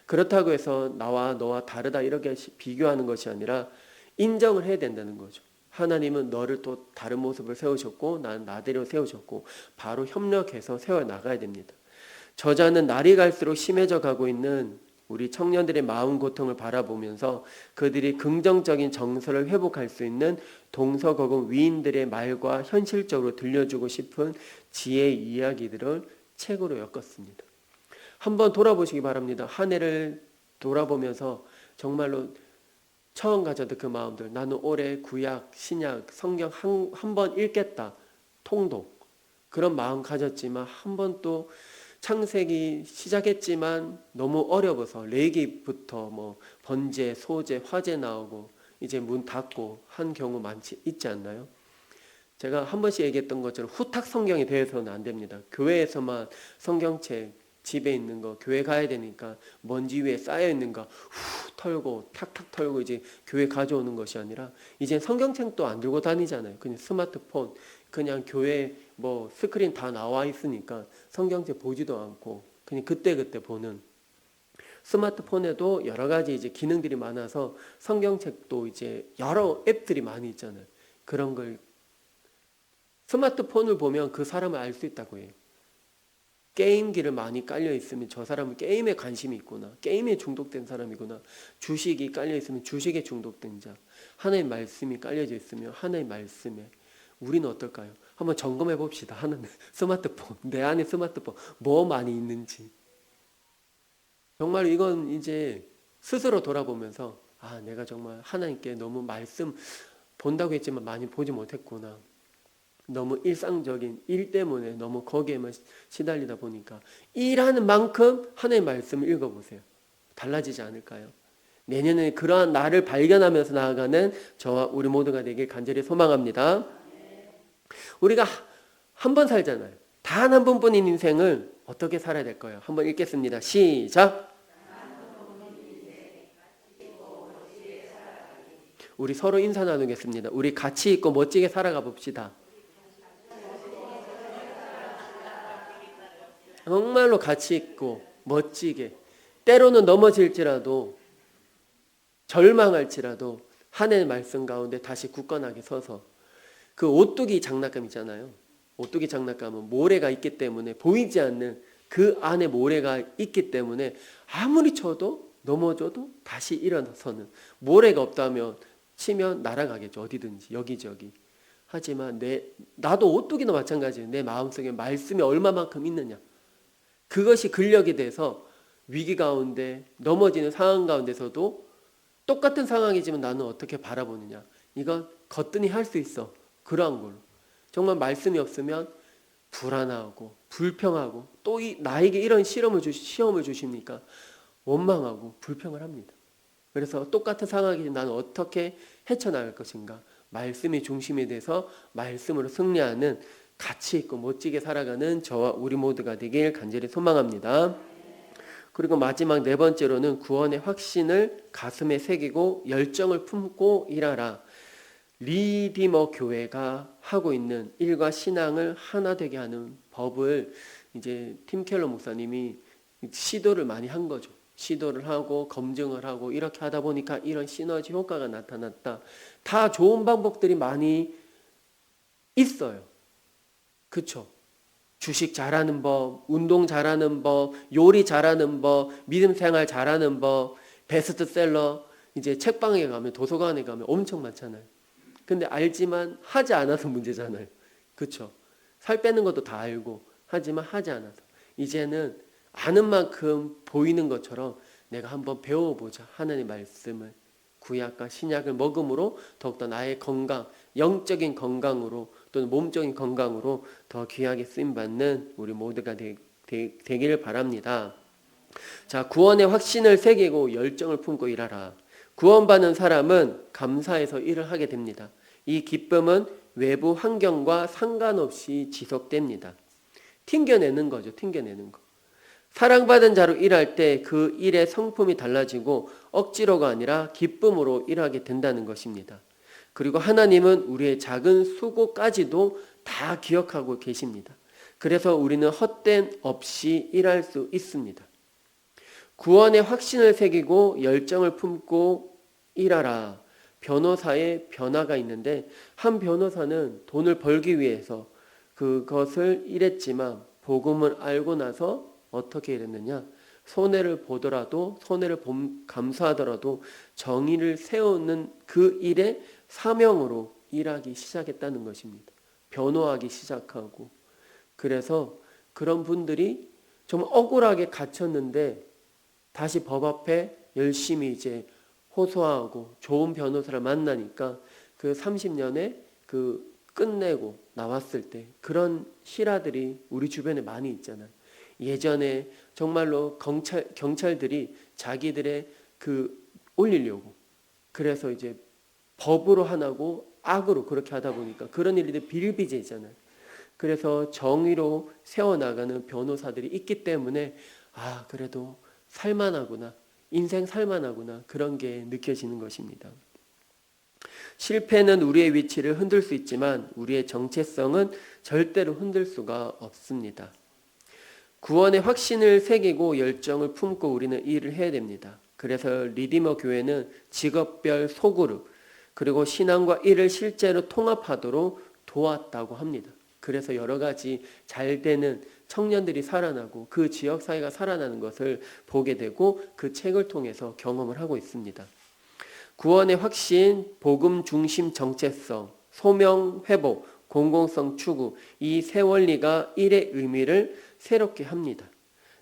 그렇다고 해서 나와 너와 다르다 이렇게 비교하는 것이 아니라 인정을 해야 된다는 거죠. 하나님은 너를 또 다른 모습을 세우셨고 나는 나대로 세우셨고 바로 협력해서 세워나가야 됩니다. 저자는 날이 갈수록 심해져 가고 있는 우리 청년들의 마음 고통을 바라보면서 그들이 긍정적인 정서를 회복할 수 있는 동서고금 위인들의 말과 현실적으로 들려주고 싶은 지혜의 이야기들을 책으로 엮었습니다. 한번 돌아보시기 바랍니다. 한 해를 돌아보면서 정말로 처음 가졌던 그 마음들, 나는 올해 구약, 신약, 성경 한 번 읽겠다, 통독, 그런 마음 가졌지만 한 번 또 창세기 시작했지만 너무 어려워서 레위기부터 뭐 번제, 소제, 화제 나오고 이제 문 닫고 한 경우 많지 있지 않나요? 제가 한 번씩 얘기했던 것처럼 후탁 성경이 되어서는 안 됩니다. 교회에서만 성경책 집에 있는 거 교회 가야 되니까 먼지 위에 쌓여 있는 거 후 털고 탁탁 털고 이제 교회 가져오는 것이 아니라 이제 성경책도 안 들고 다니잖아요. 그냥 스마트폰 그냥 교회 뭐 스크린 다 나와 있으니까 성경책 보지도 않고 그냥 그때그때 보는, 스마트폰에도 여러 가지 이제 기능들이 많아서 성경책도 이제 여러 앱들이 많이 있잖아요. 그런 걸 스마트폰을 보면 그 사람을 알 수 있다고 해요. 게임기를 많이 깔려 있으면 저 사람은 게임에 관심이 있구나, 게임에 중독된 사람이구나. 주식이 깔려 있으면 주식에 중독된 자, 하나의 말씀이 깔려져 있으면 하나의 말씀에. 우리는 어떨까요? 한번 점검해 봅시다. 하나는 스마트폰, 내 안에 스마트폰 뭐 많이 있는지. 정말 이건 이제 스스로 돌아보면서 아, 내가 정말 하나님께 너무 말씀 본다고 했지만 많이 보지 못했구나. 너무 일상적인 일 때문에 너무 거기에만 시달리다 보니까 일하는 만큼 하나님의 말씀을 읽어보세요. 달라지지 않을까요? 내년에 그러한 나를 발견하면서 나아가는 저와 우리 모두가 되길 간절히 소망합니다. 우리가 한 번 살잖아요. 단 한 번뿐인 인생을 어떻게 살아야 될까요? 한번 읽겠습니다. 시작. 우리 서로 인사 나누겠습니다. 우리 가치 있고 멋지게 살아가 봅시다. 정말로 가치 있고 멋지게, 때로는 넘어질지라도 절망할지라도 하나님의 말씀 가운데 다시 굳건하게 서서, 그 오뚜기 장난감 있잖아요. 오뚜기 장난감은 모래가 있기 때문에 보이지 않는 그 안에 모래가 있기 때문에 아무리 쳐도 넘어져도 다시 일어서는, 모래가 없다면 치면 날아가겠죠. 어디든지 여기저기. 하지만 나도 오뚜기나 마찬가지예요. 내 마음속에 말씀이 얼마만큼 있느냐, 그것이 근력이 돼서 위기 가운데 넘어지는 상황 가운데서도 똑같은 상황이지만 나는 어떻게 바라보느냐, 이건 거뜬히 할 수 있어. 그러한 걸로 정말 말씀이 없으면 불안하고 불평하고 또 나에게 이런 시험을 주십니까? 원망하고 불평을 합니다. 그래서 똑같은 상황이지만 나는 어떻게 헤쳐나갈 것인가, 말씀이 중심이 돼서 말씀으로 승리하는 가치 있고 멋지게 살아가는 저와 우리 모두가 되길 간절히 소망합니다. 그리고 마지막 네 번째로는 구원의 확신을 가슴에 새기고 열정을 품고 일하라. 리디머 교회가 하고 있는 일과 신앙을 하나 되게 하는 법을 이제 팀 켈러 목사님이 시도를 많이 한 거죠. 시도를 하고 검증을 하고 이렇게 하다 보니까 이런 시너지 효과가 나타났다. 다 좋은 방법들이 많이 있어요. 그렇죠? 주식 잘하는 법, 운동 잘하는 법, 요리 잘하는 법, 믿음 생활 잘하는 법, 베스트셀러, 이제 책방에 가면, 도서관에 가면 엄청 많잖아요. 근데 알지만 하지 않아서 문제잖아요. 그렇죠? 살 빼는 것도 다 알고 하지만 하지 않아서, 이제는 아는 만큼 보이는 것처럼 내가 한번 배워보자. 하나님의 말씀을, 구약과 신약을 먹음으로 더욱더 나의 건강, 영적인 건강으로 또는 몸적인 건강으로 더 귀하게 쓰임받는 우리 모두가 되기를 바랍니다. 자, 구원의 확신을 새기고 열정을 품고 일하라. 구원받는 사람은 감사해서 일을 하게 됩니다. 이 기쁨은 외부 환경과 상관없이 지속됩니다. 튕겨내는 거죠. 튕겨내는 거. 사랑받은 자로 일할 때 그 일의 성품이 달라지고 억지로가 아니라 기쁨으로 일하게 된다는 것입니다. 그리고 하나님은 우리의 작은 수고까지도 다 기억하고 계십니다. 그래서 우리는 헛된 없이 일할 수 있습니다. 구원의 확신을 새기고 열정을 품고 일하라. 변호사의 변화가 있는데, 한 변호사는 돈을 벌기 위해서 그것을 일했지만 복음을 알고 나서 어떻게 일했느냐? 손해를 보더라도 손해를 감수하더라도 정의를 세우는 그 일에 사명으로 일하기 시작했다는 것입니다. 변호하기 시작하고. 그래서 그런 분들이 정말 억울하게 갇혔는데 다시 법 앞에 열심히 이제 호소하고 좋은 변호사를 만나니까 그 30년에 그 끝내고 나왔을 때 그런 실화들이 우리 주변에 많이 있잖아요. 예전에 정말로 경찰들이 자기들의 그 올리려고 그래서 이제 법으로 하나고 악으로 그렇게 하다 보니까 그런 일들이 비일비재잖아요. 그래서 정의로 세워나가는 변호사들이 있기 때문에 그래도 살만하구나, 인생 살만하구나, 그런 게 느껴지는 것입니다. 실패는 우리의 위치를 흔들 수 있지만 우리의 정체성은 절대로 흔들 수가 없습니다. 구원의 확신을 새기고 열정을 품고 우리는 일을 해야 됩니다. 그래서 리디머 교회는 직업별 소그룹 그리고 신앙과 일을 실제로 통합하도록 도왔다고 합니다. 그래서 여러 가지 잘 되는 청년들이 살아나고 그 지역사회가 살아나는 것을 보게 되고 그 책을 통해서 경험을 하고 있습니다. 구원의 확신, 복음 중심 정체성, 소명 회복, 공공성 추구, 이 세 원리가 일의 의미를 새롭게 합니다.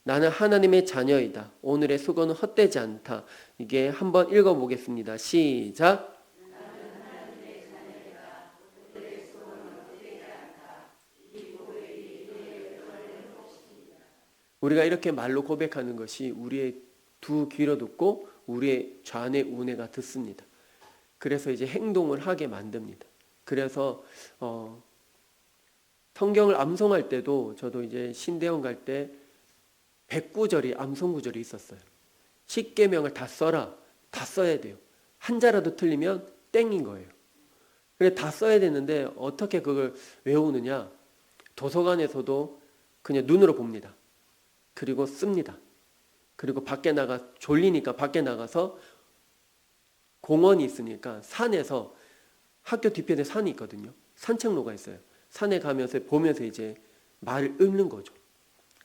나는 하나님의 자녀이다. 오늘의 수고는 헛되지 않다. 이게 한번 읽어보겠습니다. 시작. 우리가 이렇게 말로 고백하는 것이 우리의 두 귀로 듣고 우리의 좌뇌 우뇌가 듣습니다. 그래서 이제 행동을 하게 만듭니다. 그래서 성경을 암송할 때도 저도 이제 신대원 갈 때 109절이 암송 구절이 있었어요. 10계명을 다 써라. 다 써야 돼요. 한자라도 틀리면 땡인 거예요. 그래 다 써야 되는데 어떻게 그걸 외우느냐? 도서관에서도 그냥 눈으로 봅니다. 그리고 씁니다. 그리고 밖에 졸리니까 밖에 나가서 공원이 있으니까 산에서 학교 뒤편에 산이 있거든요. 산책로가 있어요. 산에 가면서 보면서 이제 말을 읽는 거죠.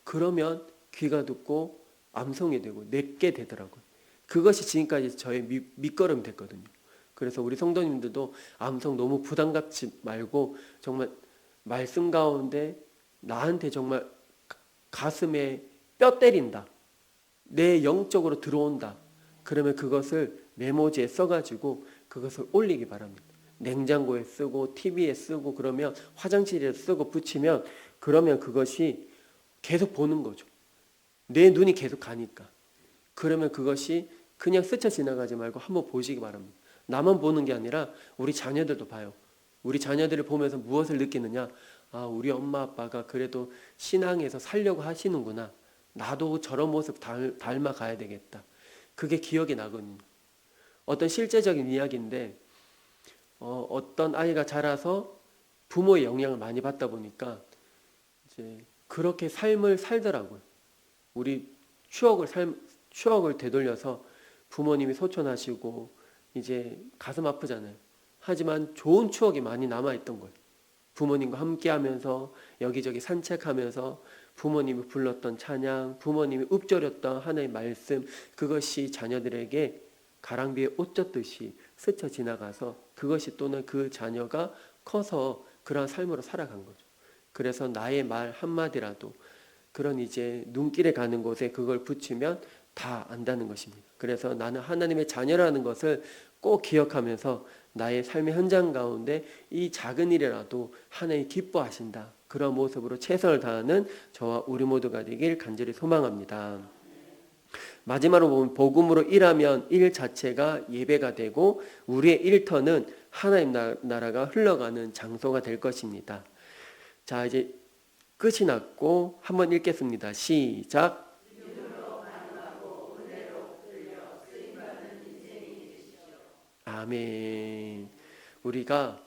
그러면 귀가 듣고 암송이 되고 내게 되더라고요. 그것이 지금까지 저의 밑거름이 됐거든요. 그래서 우리 성도님들도 암송 너무 부담 갖지 말고 정말 말씀 가운데 나한테 정말 가슴에 뼈 때린다. 내 영적으로 들어온다. 그러면 그것을 메모지에 써가지고 그것을 올리기 바랍니다. 냉장고에 쓰고 TV에 쓰고 그러면 화장실에 쓰고 붙이면 그러면 그것이 계속 보는 거죠. 내 눈이 계속 가니까. 그러면 그것이 그냥 스쳐 지나가지 말고 한번 보시기 바랍니다. 나만 보는 게 아니라 우리 자녀들도 봐요. 우리 자녀들을 보면서 무엇을 느끼느냐? 우리 엄마 아빠가 그래도 신앙에서 살려고 하시는구나. 나도 저런 모습 닮아가야 되겠다. 그게 기억이 나거든요. 어떤 실제적인 이야기인데 어떤 아이가 자라서 부모의 영향을 많이 받다 보니까 이제 그렇게 삶을 살더라고요. 우리 추억을 되돌려서 부모님이 소천하시고 이제 가슴 아프잖아요. 하지만 좋은 추억이 많이 남아있던 거예요. 부모님과 함께하면서 여기저기 산책하면서 부모님이 불렀던 찬양, 부모님이 읊조렸던 하나님의 말씀, 그것이 자녀들에게 가랑비에 옷 젖듯이 스쳐 지나가서 그것이 또는 그 자녀가 커서 그러한 삶으로 살아간 거죠. 그래서 나의 말 한마디라도 그런 이제 눈길에 가는 곳에 그걸 붙이면 다 안다는 것입니다. 그래서 나는 하나님의 자녀라는 것을 꼭 기억하면서 나의 삶의 현장 가운데 이 작은 일이라도 하나님 기뻐하신다. 그런 모습으로 최선을 다하는 저와 우리 모두가 되길 간절히 소망합니다. 마지막으로 보면 복음으로 일하면 일 자체가 예배가 되고 우리의 일터는 하나님 나라가 흘러가는 장소가 될 것입니다. 자, 이제 끝이 났고 한번 읽겠습니다. 시작. 아멘. 우리가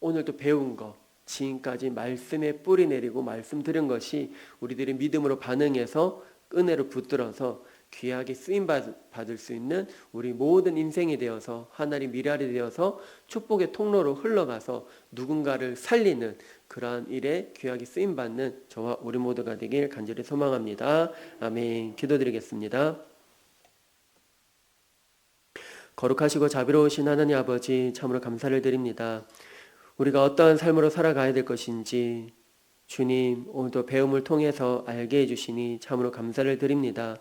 오늘도 배운 거, 지금까지 말씀에 뿌리 내리고 말씀 들은 것이 우리들의 믿음으로 반응해서 은혜로 붙들어서 귀하게 쓰임 받을 수 있는 우리 모든 인생이 되어서 하나님 미랄이 되어서 축복의 통로로 흘러가서 누군가를 살리는 그러한 일에 귀하게 쓰임 받는 저와 우리 모두가 되길 간절히 소망합니다. 아멘. 기도드리겠습니다. 거룩하시고 자비로우신 하나님 아버지, 참으로 감사를 드립니다. 우리가 어떠한 삶으로 살아가야 될 것인지 주님 오늘도 배움을 통해서 알게 해주시니 참으로 감사를 드립니다.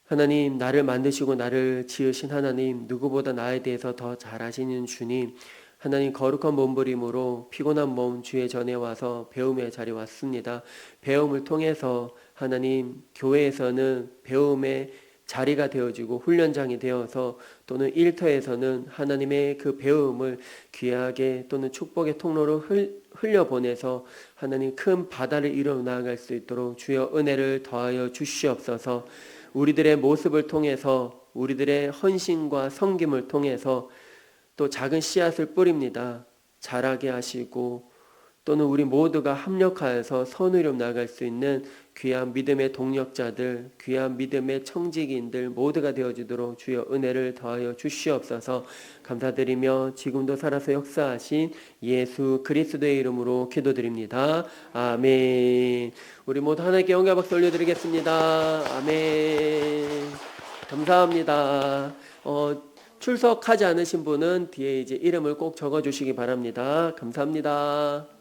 하나님, 나를 만드시고 나를 지으신 하나님, 누구보다 나에 대해서 더 잘 아시는 주님, 하나님 거룩한 몸부림으로 피곤한 몸 주의 전에 와서 배움의 자리에 왔습니다. 배움을 통해서 하나님 교회에서는 배움의 자리가 되어지고 훈련장이 되어서 또는 일터에서는 하나님의 그 배움을 귀하게 또는 축복의 통로로 흘려보내서 하나님 큰 바다를 이루어 나아갈 수 있도록 주여 은혜를 더하여 주시옵소서. 우리들의 모습을 통해서 우리들의 헌신과 섬김을 통해서 또 작은 씨앗을 뿌립니다. 자라게 하시고 또는 우리 모두가 합력하여서 선을 이루어 나갈 수 있는 귀한 믿음의 동력자들, 귀한 믿음의 청지기인들 모두가 되어주도록 주여 은혜를 더하여 주시옵소서. 감사드리며 지금도 살아서 역사하신 예수 그리스도의 이름으로 기도드립니다. 아멘. 우리 모두 하나님께 영광 박수 올려드리겠습니다. 아멘. 감사합니다. 출석하지 않으신 분은 뒤에 이제 이름을 꼭 적어주시기 바랍니다. 감사합니다.